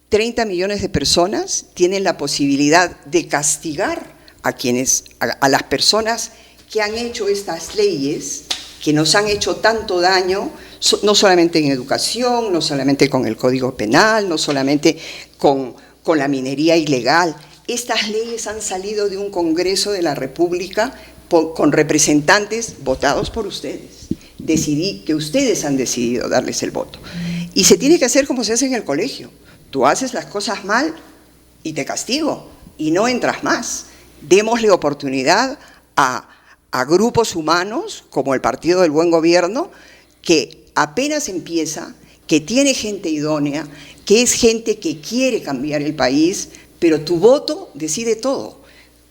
30 millones de personas tienen la posibilidad de castigar a las personas que han hecho estas leyes, que nos han hecho tanto daño, no solamente en educación, no solamente con el Código Penal, no solamente con la minería ilegal. Estas leyes han salido de un Congreso de la República con representantes votados por ustedes. Que ustedes han decidido darles el voto. Y se tiene que hacer como se hace en el colegio. Tú haces las cosas mal y te castigo y no entras más. Démosle oportunidad a grupos humanos como el Partido del Buen Gobierno que apenas empieza, que tiene gente idónea, que es gente que quiere cambiar el país, pero tu voto decide todo.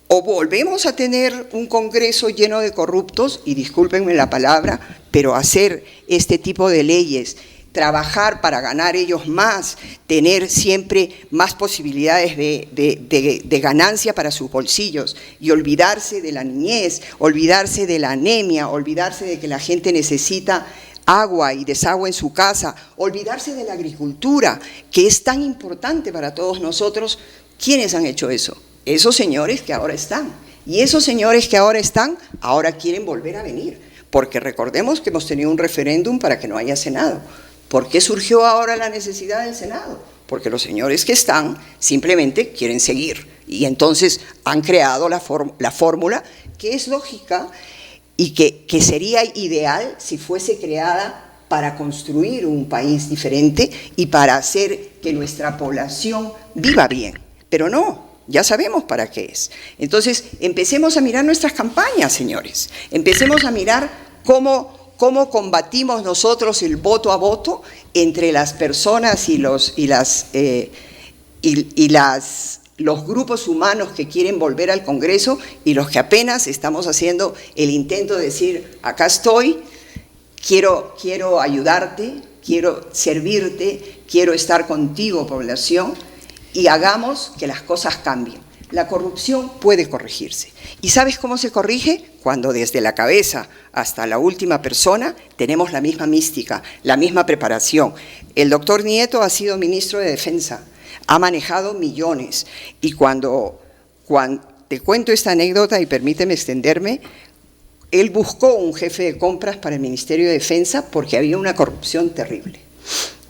O volvemos a tener un Congreso lleno de corruptos, y discúlpenme la palabra, pero hacer este tipo de leyes trabajar para ganar ellos más, tener siempre más posibilidades de ganancia para sus bolsillos y olvidarse de la niñez, olvidarse de la anemia, olvidarse de que la gente necesita agua y desagüe en su casa, olvidarse de la agricultura, que es tan importante para todos nosotros. ¿Quiénes han hecho eso? Esos señores que ahora están. Y esos señores que ahora están, ahora quieren volver a venir. Porque recordemos que hemos tenido un referéndum para que no haya Senado. ¿Por qué surgió ahora la necesidad del Senado? Porque los señores que están simplemente quieren seguir. Y entonces han creado la fórmula que es lógica y que sería ideal si fuese creada para construir un país diferente y para hacer que nuestra población viva bien. Pero no, ya sabemos para qué es. Entonces, empecemos a mirar nuestras campañas, señores. Empecemos a mirar cómo combatimos nosotros el voto a voto entre las personas y los grupos humanos que quieren volver al Congreso y los que apenas estamos haciendo el intento de decir, acá estoy, quiero ayudarte, quiero servirte, quiero estar contigo, población, y hagamos que las cosas cambien. La corrupción puede corregirse. ¿Y sabes cómo se corrige? Cuando desde la cabeza hasta la última persona tenemos la misma mística, la misma preparación. El doctor Nieto ha sido ministro de Defensa, ha manejado millones. Y cuando te cuento esta anécdota, y permíteme extenderme, él buscó un jefe de compras para el Ministerio de Defensa porque había una corrupción terrible.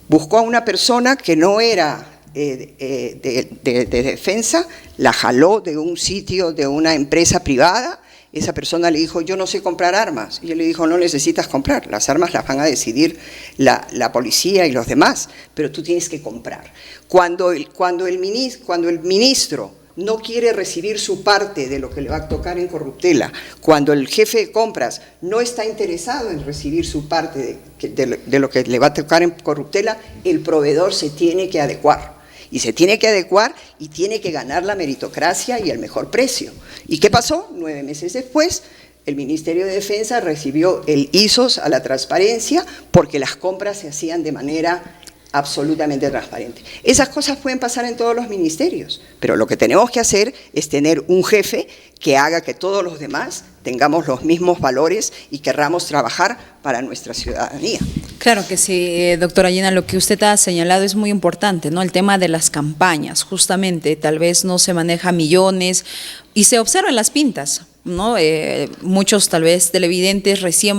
Buscó a una persona que no era de defensa, la jaló de un sitio de una empresa privada. Esa persona le dijo, yo no sé comprar armas. Y él le dijo, no necesitas comprar, las armas las van a decidir la policía y los demás, pero tú tienes que comprar. Cuando el ministro no quiere recibir su parte de lo que le va a tocar en corruptela, cuando el jefe de compras no está interesado en recibir su parte de lo que le va a tocar en corruptela, el proveedor se tiene que adecuar. Y se tiene que adecuar y tiene que ganar la meritocracia y el mejor precio. ¿Y qué pasó? 9 meses después, el Ministerio de Defensa recibió el ISOS a la transparencia porque las compras se hacían de manera absolutamente transparente. Esas cosas pueden pasar en todos los ministerios, pero lo que tenemos que hacer es tener un jefe que haga que todos los demás tengamos los mismos valores y querramos trabajar para nuestra ciudadanía.
Claro que sí, doctora Gina, lo que usted ha señalado es muy importante, ¿no? El tema de las campañas, justamente, tal vez no se maneja millones y se observan las pintas, ¿no? Muchos tal vez televidentes recién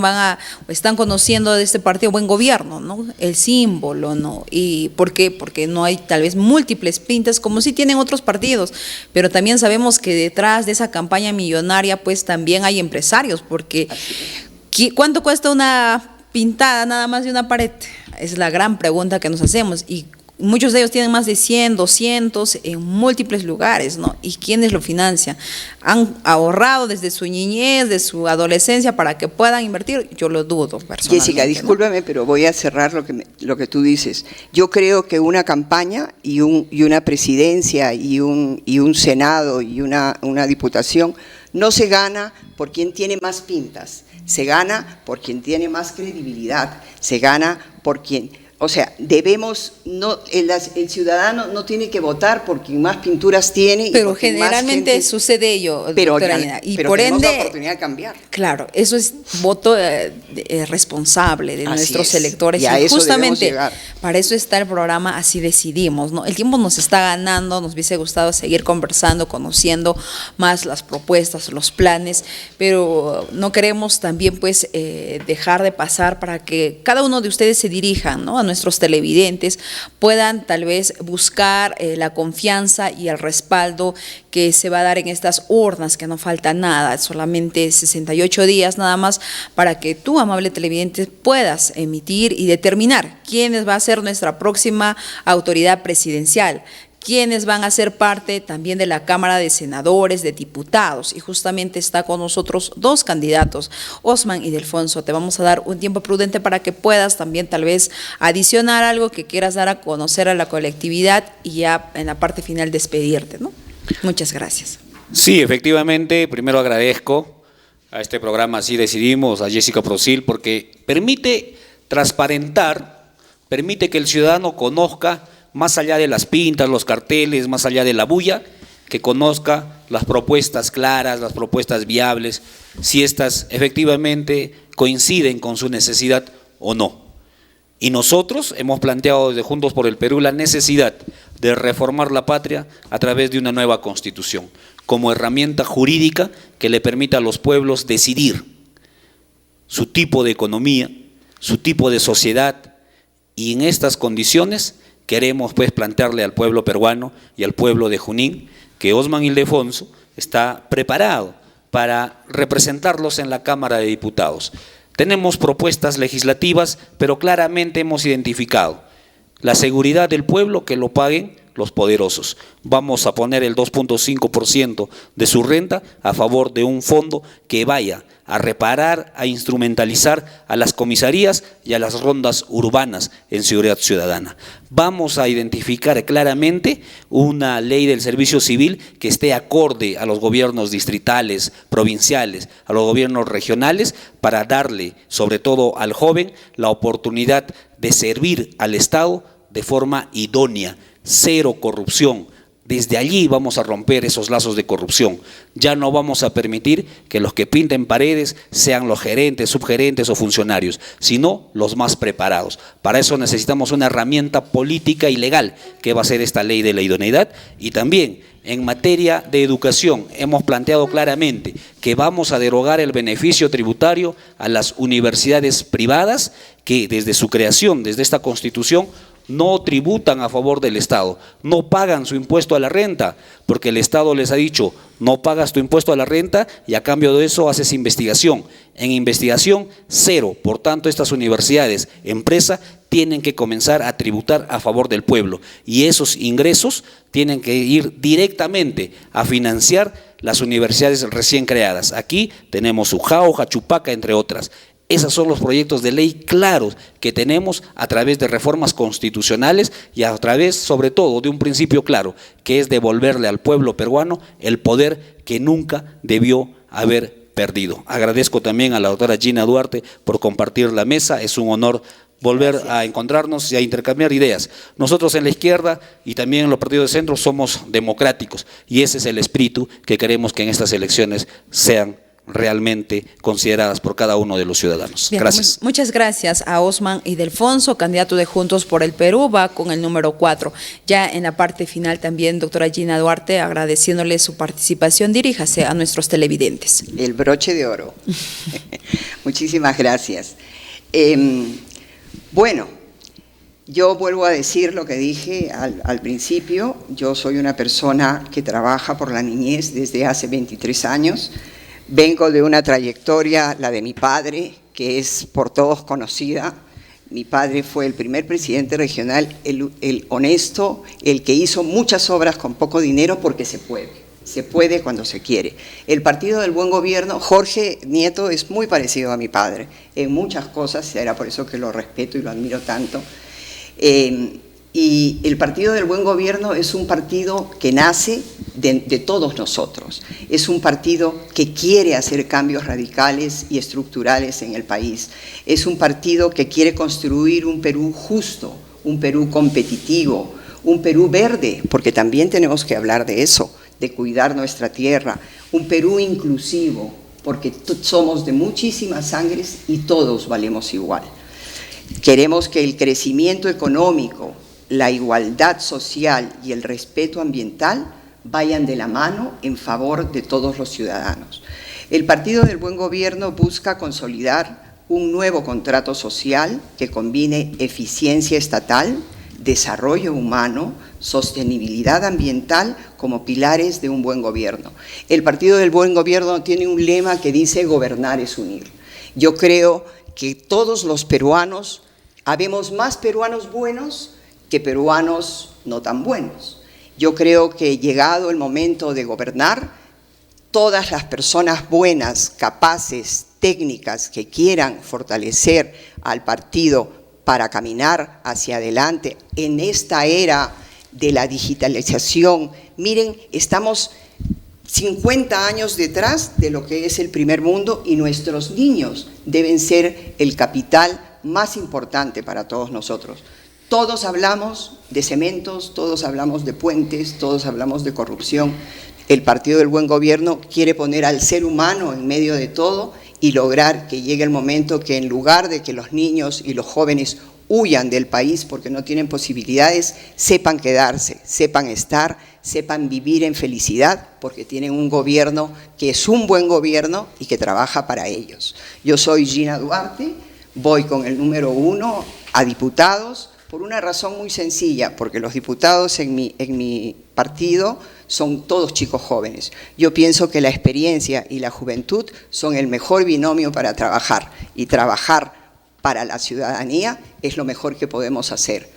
están conociendo de este partido Buen Gobierno, ¿no? El símbolo, ¿no? ¿Y por qué? Porque no hay tal vez múltiples pintas como sí tienen otros partidos, pero también sabemos que detrás de esa campaña millonaria pues también hay empresarios, porque ¿cuánto cuesta una pintada nada más de una pared? Es la gran pregunta que nos hacemos, y muchos de ellos tienen más de 100, 200 en múltiples lugares, ¿no? ¿Y quiénes lo financian? ¿Han ahorrado desde su niñez, de su adolescencia para que puedan invertir? Yo lo dudo personalmente.
Jessica, discúlpame, ¿no? Pero voy a cerrar lo que tú dices. Yo creo que una campaña y una presidencia y un senado y una diputación no se gana por quien tiene más pintas, se gana por quien tiene más credibilidad, se gana por quien... O sea, el ciudadano no tiene que votar por quien más pinturas tiene.
Pero generalmente sucede ello, doctora Gina, y
pero
por
tenemos
ende,
la oportunidad de cambiar.
Claro, eso es voto responsable de nuestros electores.
Y a eso
justamente
debemos llegar.
Para eso está el programa Así Decidimos, ¿no? El tiempo nos está ganando, nos hubiese gustado seguir conversando, conociendo más las propuestas, los planes, pero no queremos también pues dejar de pasar para que cada uno de ustedes se dirijan, ¿no? A nuestros televidentes puedan tal vez buscar la confianza y el respaldo que se va a dar en estas urnas, que no falta nada, solamente 68 días nada más para que tú, amable televidente, puedas emitir y determinar quiénes va a ser nuestra próxima autoridad presidencial, quienes van a ser parte también de la Cámara de Senadores, de Diputados, y justamente está con nosotros 2 candidatos, Osman y Delfonso. Te vamos a dar un tiempo prudente para que puedas también tal vez adicionar algo que quieras dar a conocer a la colectividad y ya en la parte final despedirte, ¿no? Muchas gracias.
Sí, efectivamente, primero agradezco a este programa Así Decidimos, a Jessica Prosil, porque permite transparentar permite que el ciudadano conozca, más allá de las pintas, los carteles, más allá de la bulla, que conozca las propuestas claras, las propuestas viables, si éstas efectivamente coinciden con su necesidad o no. Y nosotros hemos planteado desde Juntos por el Perú la necesidad de reformar la patria a través de una nueva constitución, como herramienta jurídica que le permita a los pueblos decidir su tipo de economía, su tipo de sociedad, y en estas condiciones queremos pues plantearle al pueblo peruano y al pueblo de Junín que Osman Ildefonso está preparado para representarlos en la Cámara de Diputados. Tenemos propuestas legislativas, pero claramente hemos identificado la seguridad del pueblo, que lo paguen los poderosos. Vamos a poner el 2.5% de su renta a favor de un fondo que vaya a reparar, a instrumentalizar a las comisarías y a las rondas urbanas en seguridad ciudadana. Vamos a identificar claramente una ley del servicio civil que esté acorde a los gobiernos distritales, provinciales, a los gobiernos regionales, para darle, sobre todo al joven, la oportunidad de servir al Estado de forma idónea. Cero corrupción. Desde allí vamos a romper esos lazos de corrupción. Ya no vamos a permitir que los que pinten paredes sean los gerentes, subgerentes o funcionarios, sino los más preparados. Para eso necesitamos una herramienta política y legal, que va a ser esta ley de la idoneidad. Y también en materia de educación hemos planteado claramente que vamos a derogar el beneficio tributario a las universidades privadas que desde su creación, desde esta Constitución, no tributan a favor del Estado, no pagan su impuesto a la renta, porque el Estado les ha dicho: no pagas tu impuesto a la renta y a cambio de eso haces investigación. En investigación, cero. Por tanto, estas universidades, empresa, tienen que comenzar a tributar a favor del pueblo, y esos ingresos tienen que ir directamente a financiar las universidades recién creadas. Aquí tenemos Ujao, Chupaca, entre otras. Esos son los proyectos de ley claros que tenemos a través de reformas constitucionales y a través, sobre todo, de un principio claro, que es devolverle al pueblo peruano el poder que nunca debió haber perdido. Agradezco también a la doctora Gina Duarte por compartir la mesa. Es un honor volver a encontrarnos y a intercambiar ideas. Nosotros en la izquierda y también en los partidos de centro somos democráticos, y ese es el espíritu que queremos que en estas elecciones sean realmente consideradas por cada uno de los ciudadanos.
Bien,
gracias.
Muchas gracias a Osman Ildefonso, candidato de Juntos por el Perú, va con el número 4. Ya en la parte final también, doctora Gina Duarte, agradeciéndole su participación, diríjase a nuestros televidentes.
El broche de oro. Muchísimas gracias. Bueno, yo vuelvo a decir lo que dije al principio. Yo soy una persona que trabaja por la niñez desde hace 23 años. Vengo de una trayectoria, la de mi padre, que es por todos conocida. Mi padre fue el primer presidente regional, el honesto, el que hizo muchas obras con poco dinero, porque se puede cuando se quiere. El Partido del Buen Gobierno, Jorge Nieto es muy parecido a mi padre en muchas cosas, era por eso que lo respeto y lo admiro tanto. Y el Partido del Buen Gobierno es un partido que nace de todos nosotros. Es un partido que quiere hacer cambios radicales y estructurales en el país. Es un partido que quiere construir un Perú justo, un Perú competitivo, un Perú verde, porque también tenemos que hablar de eso, de cuidar nuestra tierra. Un Perú inclusivo, porque somos de muchísimas sangres y todos valemos igual. Queremos que el crecimiento económico, la igualdad social y el respeto ambiental vayan de la mano en favor de todos los ciudadanos. El Partido del Buen Gobierno busca consolidar un nuevo contrato social que combine eficiencia estatal, desarrollo humano, sostenibilidad ambiental como pilares de un buen gobierno. El Partido del Buen Gobierno tiene un lema que dice: gobernar es unir. Yo creo que todos los peruanos, habemos más peruanos buenos que peruanos no tan buenos. Yo creo que llegado el momento de gobernar, todas las personas buenas, capaces, técnicas, que quieran fortalecer al partido para caminar hacia adelante en esta era de la digitalización. Miren, estamos 50 años detrás de lo que es el primer mundo, y nuestros niños deben ser el capital más importante para todos nosotros. Todos hablamos de cementos, todos hablamos de puentes, todos hablamos de corrupción. El Partido del Buen Gobierno quiere poner al ser humano en medio de todo y lograr que llegue el momento que en lugar de que los niños y los jóvenes huyan del país porque no tienen posibilidades, sepan quedarse, sepan estar, sepan vivir en felicidad porque tienen un gobierno que es un buen gobierno y que trabaja para ellos. Yo soy Gina Duarte, voy con el número 1 a diputados por una razón muy sencilla, porque los diputados en mi partido son todos chicos jóvenes. Yo pienso que la experiencia y la juventud son el mejor binomio para trabajar, y trabajar para la ciudadanía es lo mejor que podemos hacer.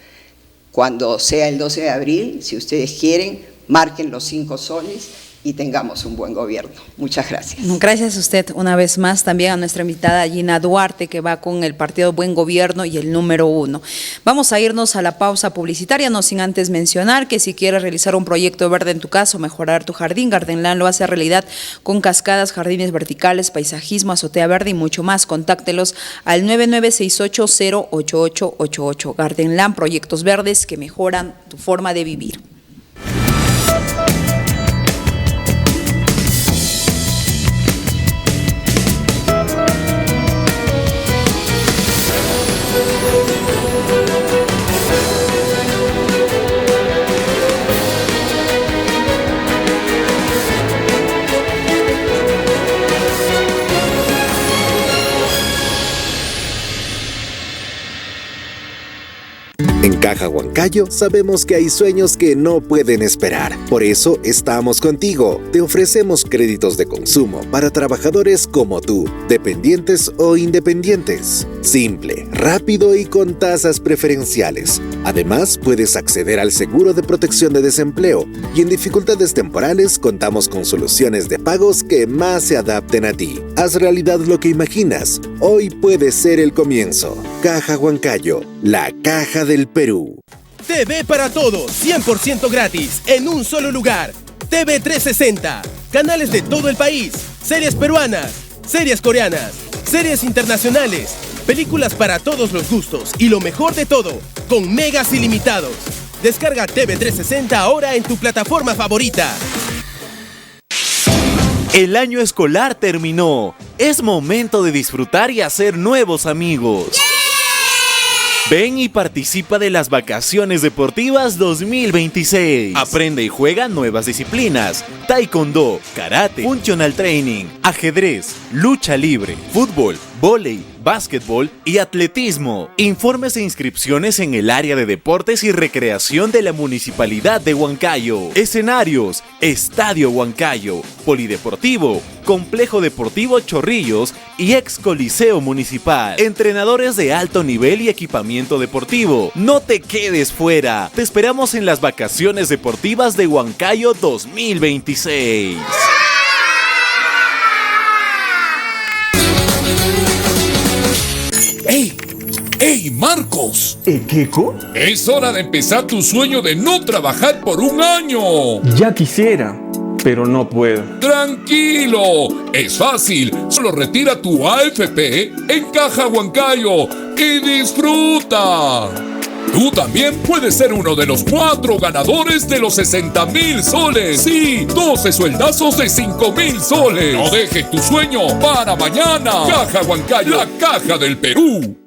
Cuando sea el 12 de abril, si ustedes quieren, marquen los 5 soles y tengamos un buen gobierno. Muchas gracias.
Gracias a usted una vez más, también a nuestra invitada Gina Duarte, que va con el Partido Buen Gobierno y el número 1. Vamos a irnos a la pausa publicitaria, no sin antes mencionar que si quieres realizar un proyecto verde en tu casa o mejorar tu jardín, Gardenland lo hace realidad con cascadas, jardines verticales, paisajismo, azotea verde y mucho más. Contáctelos al 9968-08888. Gardenland, proyectos verdes que mejoran tu forma de vivir.
En Caja Huancayo sabemos que hay sueños que no pueden esperar. Por eso estamos contigo. Te ofrecemos créditos de consumo para trabajadores como tú, dependientes o independientes. Simple, rápido y con tasas preferenciales. Además, puedes acceder al seguro de protección de desempleo y en dificultades temporales contamos con soluciones de pagos que más se adapten a ti. Haz realidad lo que imaginas. Hoy puede ser el comienzo. Caja Huancayo, la caja del Perú.
TV para todos, 100% gratis, en un solo lugar. TV 360, canales de todo el país, series peruanas, series coreanas, series internacionales, películas para todos los gustos y lo mejor de todo, con megas ilimitados. Descarga TV 360 ahora en tu plataforma favorita.
El año escolar terminó. Es momento de disfrutar y hacer nuevos amigos. Ven y participa de las Vacaciones Deportivas 2026. Aprende y juega nuevas disciplinas: taekwondo, karate, functional training, ajedrez, lucha libre, fútbol, vóley, básquetbol y atletismo. Informes e inscripciones en el área de deportes y recreación de la Municipalidad de Huancayo. Escenarios: Estadio Huancayo, Polideportivo, Complejo Deportivo Chorrillos y ex Coliseo Municipal. Entrenadores de alto nivel y equipamiento deportivo. No te quedes fuera. Te esperamos en las Vacaciones Deportivas de Huancayo 2026.
¡Ey, Marcos!
¿Keko?
Es hora de empezar tu sueño de no trabajar por un año.
Ya quisiera, pero no puedo.
¡Tranquilo! Es fácil. Solo retira tu AFP en Caja Huancayo y disfruta. Tú también puedes ser uno de los 4 ganadores de los 60,000 soles. Sí, 12 sueldazos de 5,000 soles. No dejes tu sueño para mañana. Caja Huancayo, la caja del Perú.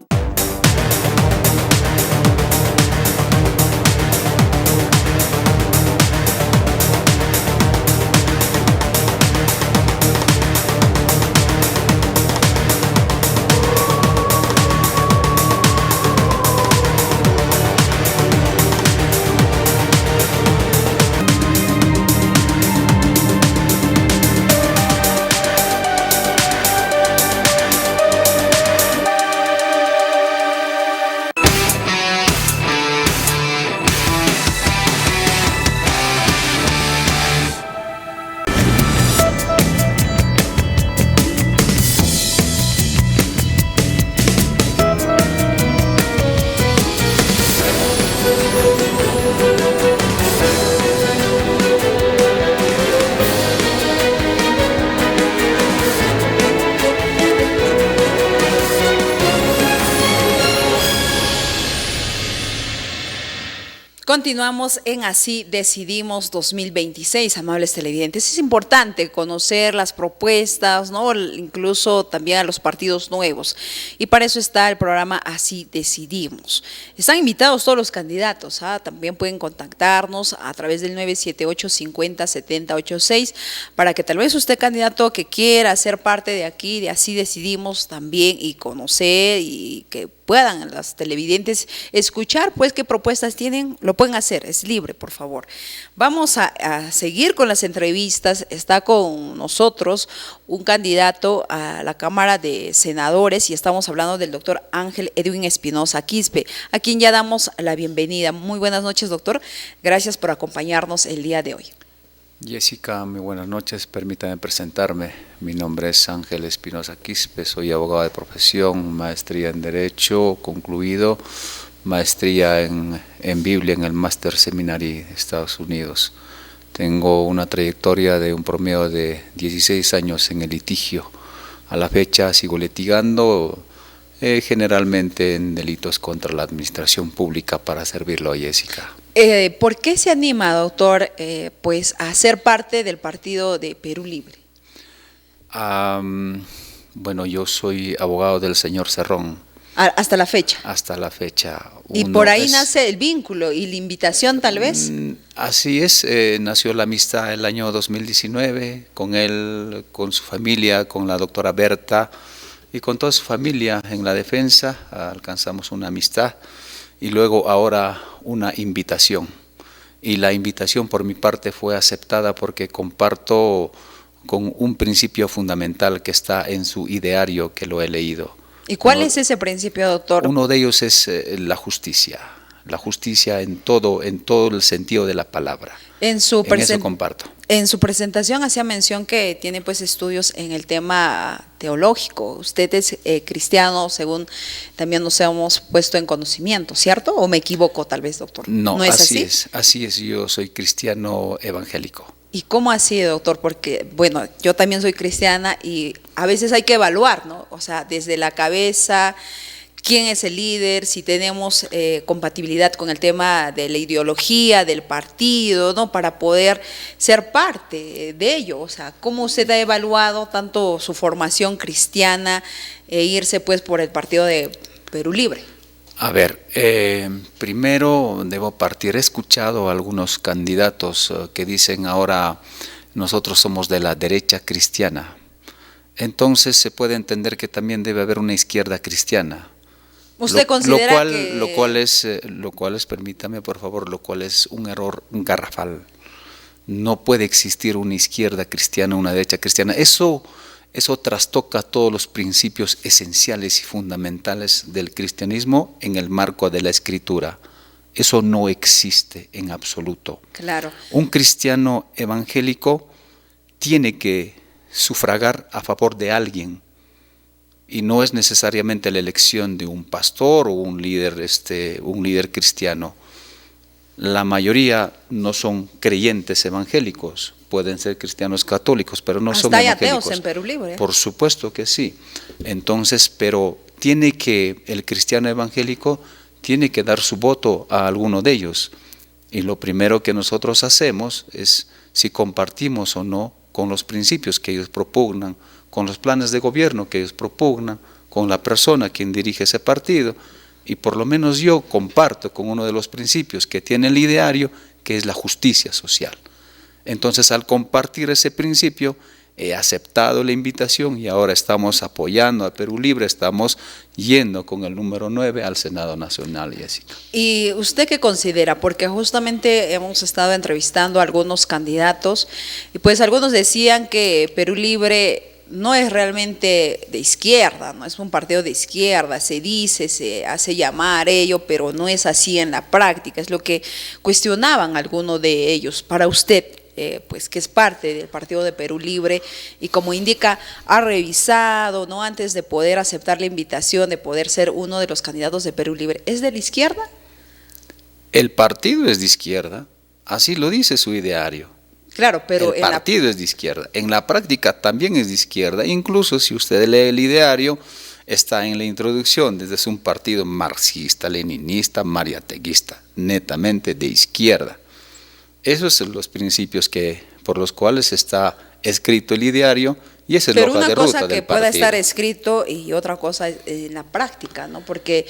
Continuamos en Así Decidimos 2026, amables televidentes. Es importante conocer las propuestas, ¿no? Incluso también a los partidos nuevos. Y para eso está el programa Así Decidimos. Están invitados todos los candidatos, ¿ah? También pueden contactarnos a través del 978-50-7086 para que tal vez usted, candidato, que quiera ser parte de aquí, de Así Decidimos también, y conocer y que puedan las televidentes escuchar pues qué propuestas tienen, lo pueden hacer, es libre, por favor. Vamos a seguir con las entrevistas. Está con nosotros un candidato a la Cámara de Senadores y estamos hablando del doctor Ángel Edwin Espinosa Quispe, a quien ya damos la bienvenida. Muy buenas noches, doctor. Gracias por acompañarnos el día de hoy.
Jessica, muy buenas noches. Permítame presentarme. Mi nombre es Ángel Espinosa Quispe, soy abogado de profesión, maestría en Derecho, concluido, maestría en Biblia en el Master Seminary de Estados Unidos. Tengo una trayectoria de un promedio de 16 años en el litigio. A la fecha sigo litigando, generalmente en delitos contra la administración pública, para servirlo a Jessica.
¿Por qué se anima, doctor, pues a ser parte del partido de Perú Libre?
Bueno, yo soy abogado del señor Cerrón.
Hasta la fecha.
Hasta la fecha.
Y por ahí nace el vínculo y la invitación, tal vez.
Así es, nació la amistad el año 2019 con él, con su familia, con la doctora Berta y con toda su familia en la defensa. Alcanzamos una amistad. Y luego ahora una invitación. Y la invitación por mi parte fue aceptada porque comparto con un principio fundamental que está en su ideario, que lo he leído.
¿Y cuál es ese principio, doctor?
Uno de ellos es la justicia en todo el sentido de la palabra. Eso comparto.
En su presentación hacía mención que tiene pues estudios en el tema teológico. Usted es cristiano, según también nos hemos puesto en conocimiento, ¿cierto? ¿O me equivoco tal vez, doctor?
No es así. Así es, yo soy cristiano evangélico.
¿Y cómo así, doctor? Porque, bueno, yo también soy cristiana y a veces hay que evaluar, ¿no? O sea, desde la cabeza, quién es el líder, si tenemos compatibilidad con el tema de la ideología, del partido, ¿no? Para poder ser parte de ello. O sea, ¿cómo usted ha evaluado tanto su formación cristiana e irse pues por el partido de Perú Libre?
A ver, primero debo partir. He escuchado a algunos candidatos que dicen ahora nosotros somos de la derecha cristiana. Entonces se puede entender que también debe haber una izquierda cristiana.
¿Usted considera
lo cual es, permítame por favor, lo cual es un error garrafal. No puede existir una izquierda cristiana, una derecha cristiana. Eso trastoca todos los principios esenciales y fundamentales del cristianismo en el marco de la Escritura. Eso no existe en absoluto.
Claro.
Un cristiano evangélico tiene que sufragar a favor de alguien y no es necesariamente la elección de un pastor o un líder cristiano. La mayoría no son creyentes evangélicos. Pueden ser cristianos católicos, pero no son evangélicos.
Hasta hay ateos en Perú Libre.
Por supuesto que sí. Entonces, pero el cristiano evangélico tiene que dar su voto a alguno de ellos. Y lo primero que nosotros hacemos es si compartimos o no con los principios que ellos propugnan, con los planes de gobierno que ellos propugnan, con la persona quien dirige ese partido. Y por lo menos yo comparto con uno de los principios que tiene el ideario, que es la justicia social. Entonces, al compartir ese principio, he aceptado la invitación y ahora estamos apoyando a Perú Libre, estamos yendo con el número 9 al Senado Nacional, Jessica.
¿Y usted qué considera? Porque justamente hemos estado entrevistando a algunos candidatos y pues algunos decían que Perú Libre no es realmente de izquierda, no es un partido de izquierda, se dice, se hace llamar ello, pero no es así en la práctica, es lo que cuestionaban algunos de ellos. Para usted, pues que es parte del partido de Perú Libre y como indica, ha revisado, ¿no? Antes de poder aceptar la invitación, de poder ser uno de los candidatos de Perú Libre, ¿es de la izquierda?
El partido es de izquierda, así lo dice su ideario.
Claro, pero
el partido es de izquierda, en la práctica también es de izquierda, incluso si usted lee el ideario, está en la introducción, desde un partido marxista, leninista, mariateguista, netamente de izquierda. Esos son los principios por los cuales está escrito el ideario, y esa es la hoja de ruta del partido.
Pero una cosa que pueda estar escrito y otra cosa en la práctica, ¿no? Porque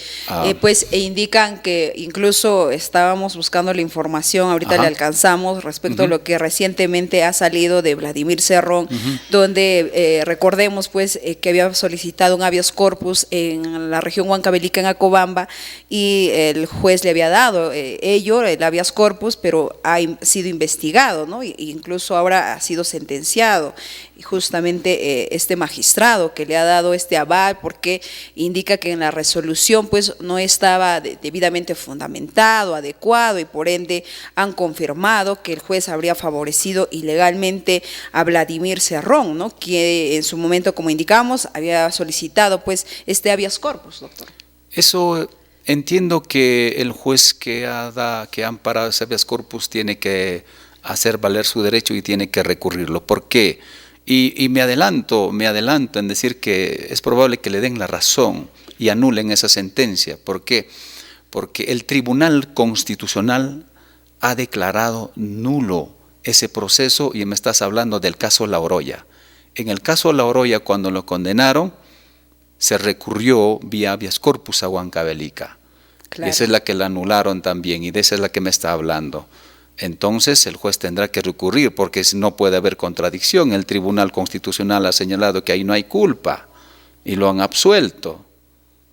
pues indican que incluso estábamos buscando la información, ahorita le alcanzamos respecto a lo que recientemente ha salido de Vladimir Cerrón, donde recordemos pues que había solicitado un habeas corpus en la región Huancavelica, en Acobamba, y el juez le había dado el habeas corpus, pero ha sido investigado, ¿no? E incluso ahora ha sido sentenciado. Y justamente este magistrado que le ha dado este aval, porque indica que en la resolución pues no estaba debidamente fundamentado, adecuado, y por ende han confirmado que el juez habría favorecido ilegalmente a Vladimir Cerrón, ¿no? Que en su momento, como indicamos, había solicitado pues este habeas corpus, doctor.
Eso entiendo que el juez que ha amparado ese habeas corpus tiene que hacer valer su derecho y tiene que recurrirlo. ¿Por qué? Y me adelanto en decir que es probable que le den la razón y anulen esa sentencia. ¿Por qué? Porque el Tribunal Constitucional ha declarado nulo ese proceso, y me estás hablando del caso La Oroya. En el caso La Oroya, cuando lo condenaron, se recurrió vía habeas corpus a Huancavelica. Claro. Esa es la que la anularon también, y de esa es la que me está hablando. Entonces el juez tendrá que recurrir, porque no puede haber contradicción. El Tribunal Constitucional ha señalado que ahí no hay culpa y lo han absuelto.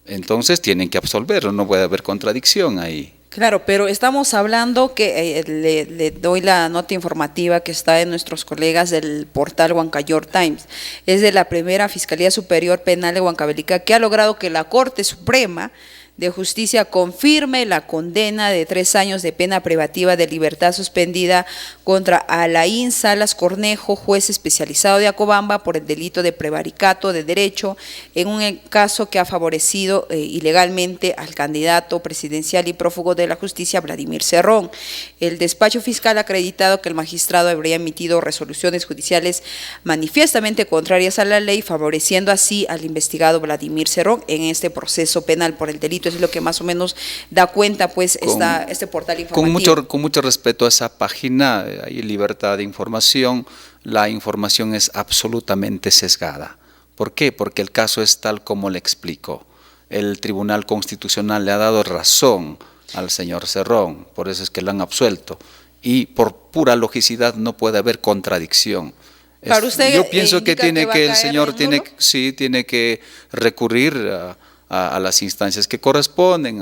Entonces tienen que absolverlo, no puede haber contradicción ahí.
Claro, pero estamos hablando que le doy la nota informativa que está en nuestros colegas del portal Huancayor Times. Es de la primera Fiscalía Superior Penal de Huancavelica, que ha logrado que la Corte Suprema de Justicia confirme la condena de 3 años de pena privativa de libertad suspendida contra Alain Salas Cornejo, juez especializado de Acobamba, por el delito de prevaricato de derecho en un caso que ha favorecido ilegalmente al candidato presidencial y prófugo de la justicia Vladimir Cerrón. El despacho fiscal ha acreditado que el magistrado habría emitido resoluciones judiciales manifiestamente contrarias a la ley, favoreciendo así al investigado Vladimir Cerrón en este proceso penal por el delito. Es lo que más o menos da cuenta pues este portal informativo.
Con mucho respeto a esa página, hay libertad de información, la información es absolutamente sesgada. ¿Por qué? Porque el caso es tal como le explico. El Tribunal Constitucional le ha dado razón al señor Cerrón, por eso es que lo han absuelto, y por pura logicidad no puede haber contradicción.
Para usted,
yo pienso que el señor tiene que recurrir a las instancias que corresponden,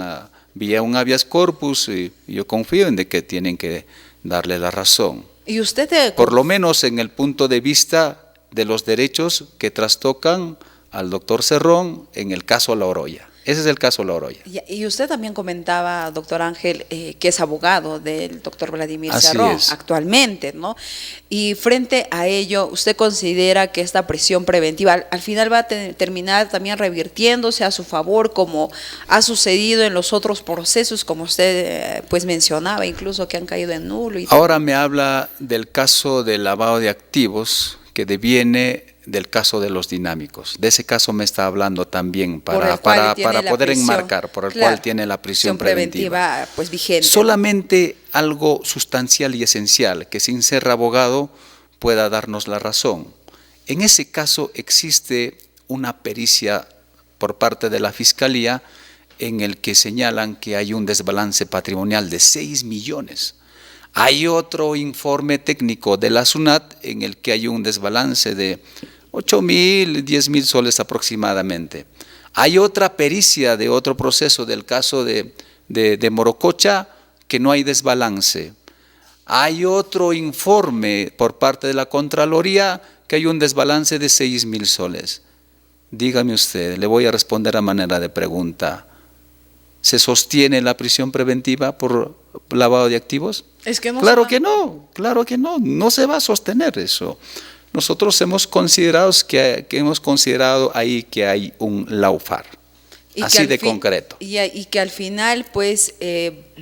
vía un habeas corpus, y yo confío en que tienen que darle la razón.
¿Y usted
por lo menos en el punto de vista de los derechos que trastocan al doctor Cerrón en el caso La Oroya? Ese es el caso La Oroya.
Y usted también comentaba, doctor Ángel, que es abogado del doctor Vladimir Cerrón actualmente, ¿no? Y frente a ello, ¿usted considera que esta prisión preventiva al final va a terminar también revirtiéndose a su favor, como ha sucedido en los otros procesos, como usted pues mencionaba, incluso que han caído en nulo?
Ahora me habla del caso del lavado de activos que deviene del caso de los dinámicos. De ese caso me está hablando también para poder enmarcar, por el cual tiene la prisión preventiva
pues vigente.
Solamente algo sustancial y esencial que sin ser abogado pueda darnos la razón. En ese caso existe una pericia por parte de la Fiscalía en el que señalan que hay un desbalance patrimonial de 6 millones. Hay otro informe técnico de la SUNAT en el que hay un desbalance de 8.000, 10.000 soles aproximadamente. Hay otra pericia de otro proceso del caso de Morococha que no hay desbalance. Hay otro informe por parte de la Contraloría que hay un desbalance de 6.000 soles. Dígame usted, le voy a responder a manera de pregunta. ¿Se sostiene la prisión preventiva por lavado de activos?
Es que no
claro que no, no se va a sostener eso. Nosotros hemos considerado ahí que hay un lawfare, así de concreto.
Y que al final pues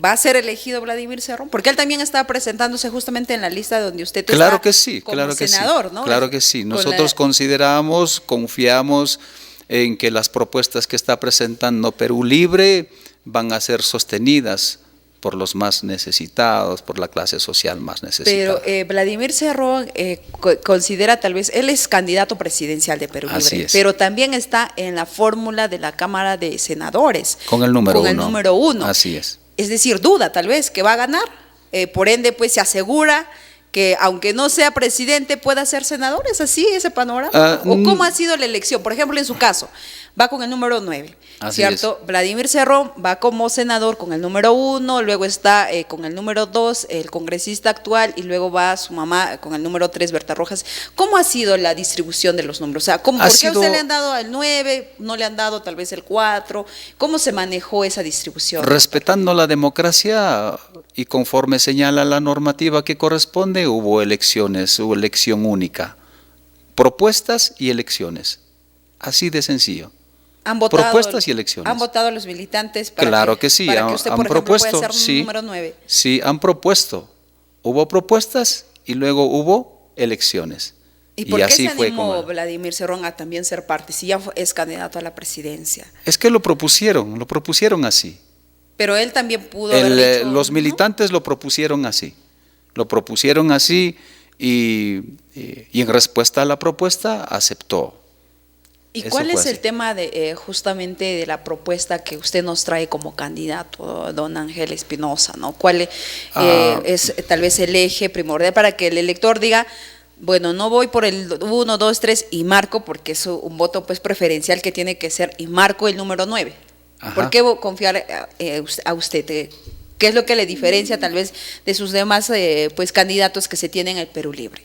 va a ser elegido Vladimir Cerrón, porque él también está presentándose justamente en la lista donde usted está como senador, ¿no?
Claro que sí. Nosotros consideramos, confiamos en que las propuestas que está presentando Perú Libre van a ser sostenidas por los más necesitados, por la clase social más necesitada.
Pero Vladimir Cerrón considera tal vez, él es candidato presidencial de Perú Libre, pero también está en la fórmula de la Cámara de Senadores.
Con el número 1.
Con el número 1.
Así es.
Es decir, duda tal vez que va a ganar, por ende pues se asegura que aunque no sea presidente pueda ser senador. ¿Es así ese panorama? ¿O cómo ha sido la elección? Por ejemplo, en su caso, va con el número 9, ¿cierto? Vladimir Cerrón va como senador con el número 1, luego está con el número 2 el congresista actual y luego va su mamá con el número 3, Berta Rojas. ¿Cómo ha sido la distribución de los números? O sea, ¿por qué a usted le han dado el 9, no le han dado tal vez el 4? ¿Cómo se manejó esa distribución?
Respetando la democracia y conforme señala la normativa que corresponde, hubo elecciones, hubo elección única, propuestas y elecciones, así de sencillo.
¿Han votado,
propuestas y elecciones?
¿Han votado los militantes para
claro que sí,
para que usted, por ejemplo, pueda ser número 9?
Sí, han propuesto, hubo propuestas y luego hubo elecciones.
¿Y por qué se animó Vladimir Cerrón a también ser parte, si ya es candidato a la presidencia?
Es que lo propusieron así.
Pero él también pudo haber dicho,
los militantes lo propusieron así. Lo propusieron así y en respuesta a la propuesta aceptó.
¿Y cuál es el tema de justamente de la propuesta que usted nos trae como candidato, don Ángel Espinosa, ¿no? ¿Cuál es tal vez el eje primordial para que el elector diga, bueno, no voy por el 1, 2, 3 y marco, porque es un voto pues preferencial que tiene que ser, y marco el número 9? Ajá. ¿Por qué confiar a usted? ¿Qué es lo que le diferencia tal vez de sus demás pues candidatos que se tienen en el Perú Libre?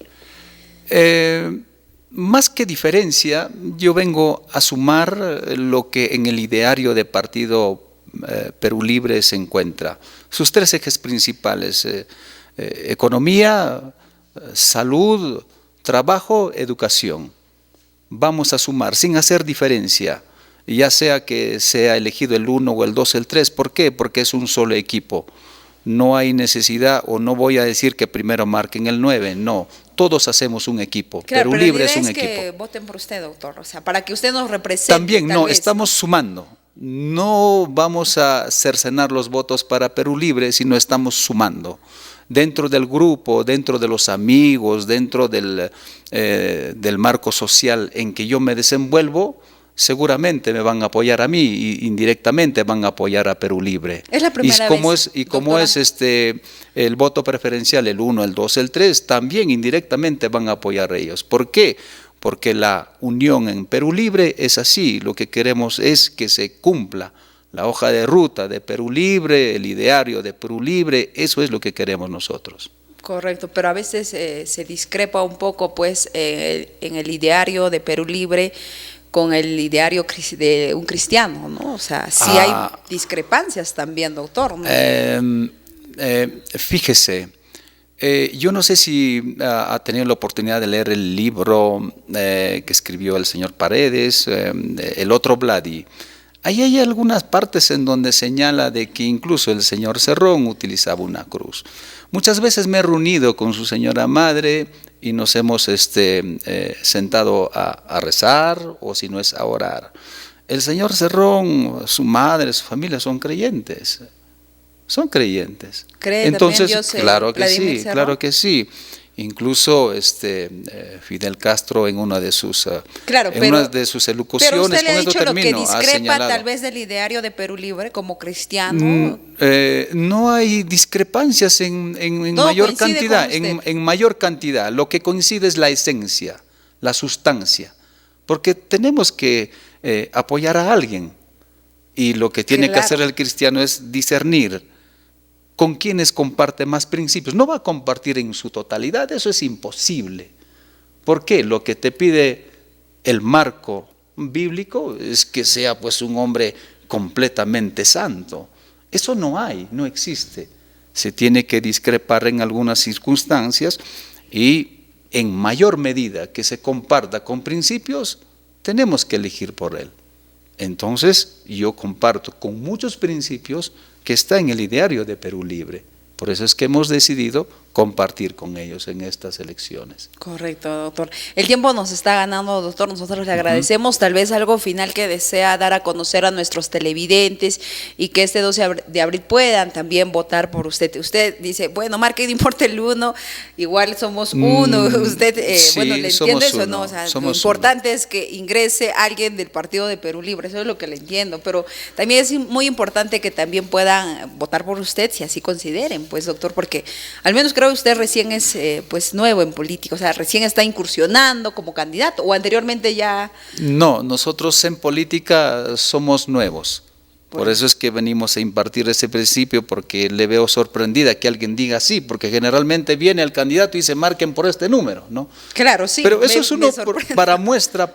Más que diferencia, yo vengo a sumar lo que en el ideario de Partido Perú Libre se encuentra. Sus 3 ejes principales, economía, salud, trabajo, educación. Vamos a sumar sin hacer diferencia, ya sea que sea elegido el 1 o el 2 o el 3. ¿Por qué? Porque es un solo equipo. No hay necesidad, o no voy a decir que primero marquen el 9, no. Todos hacemos un equipo.
Claro,
Perú Libre es un equipo.
Que voten por usted, doctor, o sea, para que usted nos represente.
También, no, estamos sumando. No vamos a cercenar los votos para Perú Libre, sino estamos sumando. Dentro del grupo, dentro de los amigos, dentro del marco social en que yo me desenvuelvo, seguramente me van a apoyar a mí y indirectamente van a apoyar a Perú Libre.
Es la primera vez.
Y como es el voto preferencial, el 1, el 2, el 3, también indirectamente van a apoyar a ellos. ¿Por qué? Porque la unión en Perú Libre es así. Lo que queremos es que se cumpla la hoja de ruta de Perú Libre, el ideario de Perú Libre, eso es lo que queremos nosotros.
Correcto, pero a veces se discrepa un poco pues en el ideario de Perú Libre con el ideario de un cristiano, ¿no? O sea, sí hay discrepancias también, doctor, ¿no?
Fíjese, yo no sé si ha tenido la oportunidad de leer el libro que escribió el señor Paredes, el otro Vladi. Ahí hay algunas partes en donde señala de que incluso el señor Cerrón utilizaba una cruz. Muchas veces me he reunido con su señora madre y nos hemos sentado a rezar, o si no es a orar. El señor Cerrón, su madre, su familia son creyentes. Son creyentes.
¿Cree
entonces,
Dios,
claro que
Vladimir
sí,
Cerrón?
claro que sí. Incluso Fidel Castro en una de sus una de sus elocuciones,
pero usted le ha
con
dicho
esto
lo que
termino,
discrepa tal vez del ideario de Perú Libre como cristiano.
No hay discrepancias en mayor cantidad, en mayor cantidad. Lo que coincide es la esencia, la sustancia, porque tenemos que apoyar a alguien, y lo que tiene que hacer el cristiano es discernir con quienes comparte más principios. No va a compartir en su totalidad, eso es imposible. ¿Por qué? Lo que te pide el marco bíblico es que sea pues un hombre completamente santo. Eso no hay, no existe. Se tiene que discrepar en algunas circunstancias, y en mayor medida que se comparta con principios, tenemos que elegir por él. Entonces yo comparto con muchos principios que está en el ideario de Perú Libre. Por eso es que hemos decidido compartir con ellos en estas elecciones.
Correcto, doctor. El tiempo nos está ganando, doctor, nosotros le agradecemos. Tal vez algo final que desea dar a conocer a nuestros televidentes y que este 12 de abril puedan también votar por usted. Usted dice, bueno, marque, no importa el uno, igual somos uno. Usted,
sí,
bueno, ¿le entiende eso?
Uno,
¿no? O sea, lo importante es que ingrese alguien del partido de Perú Libre, eso es lo que le entiendo, pero también es muy importante que también puedan votar por usted si así consideren, pues, doctor, porque al menos creo que usted recién es pues nuevo en política, o sea, recién está incursionando como candidato, o anteriormente ya...
No, nosotros en política somos nuevos. Por eso es que venimos a impartir ese principio, porque le veo sorprendida que alguien diga sí, porque generalmente viene el candidato y se marquen por este número, ¿no?
Claro, sí.
Pero eso es uno, para muestra,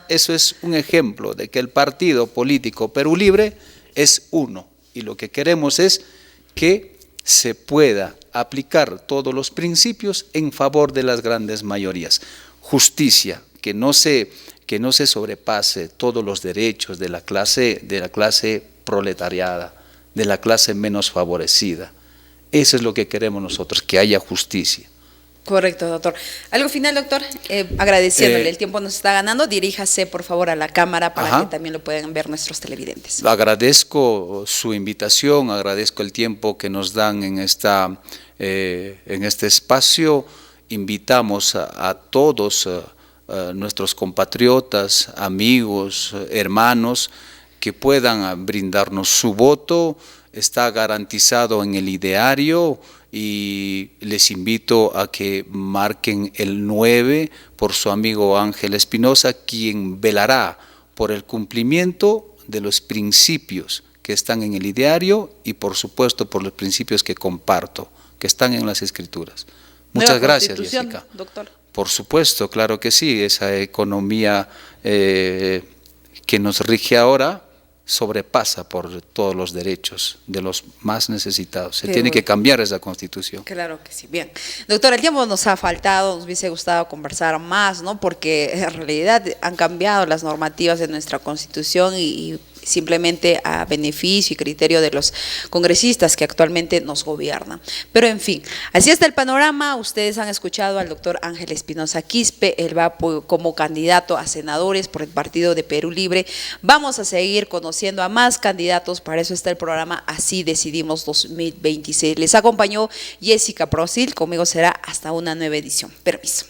eso es un ejemplo de que el partido político Perú Libre es uno, y lo que queremos es que se pueda aplicar todos los principios en favor de las grandes mayorías. Justicia, que no se sobrepase todos los derechos de la clase proletariada, de la clase menos favorecida. Eso es lo que queremos nosotros, que haya justicia.
Correcto, doctor. ¿Algo final, doctor? Agradeciéndole, el tiempo nos está ganando, diríjase por favor a la cámara para que también lo puedan ver nuestros televidentes.
Agradezco su invitación, agradezco el tiempo que nos dan en este espacio. Invitamos a todos nuestros compatriotas, amigos, hermanos, que puedan brindarnos su voto. Está garantizado en el ideario y les invito a que marquen el 9 por su amigo Ángel Espinosa, quien velará por el cumplimiento de los principios que están en el ideario y por supuesto por los principios que comparto, que están en las Escrituras. Muchas gracias, Jessica.
Doctor.
Por supuesto, claro que sí, esa economía que nos rige ahora sobrepasa por todos los derechos de los más necesitados. Se tiene que cambiar esa Constitución.
Claro que sí. Bien. Doctor, el tiempo nos ha faltado, nos hubiese gustado conversar más, ¿no? Porque en realidad han cambiado las normativas de nuestra Constitución y simplemente a beneficio y criterio de los congresistas que actualmente nos gobiernan. Pero en fin, así está el panorama. Ustedes han escuchado al doctor Ángel Espinosa Quispe, él va como candidato a senadores por el Partido de Perú Libre. Vamos a seguir conociendo a más candidatos, para eso está el programa Así Decidimos 2026. Les acompañó Jessica Brosil, conmigo será hasta una nueva edición. Permiso.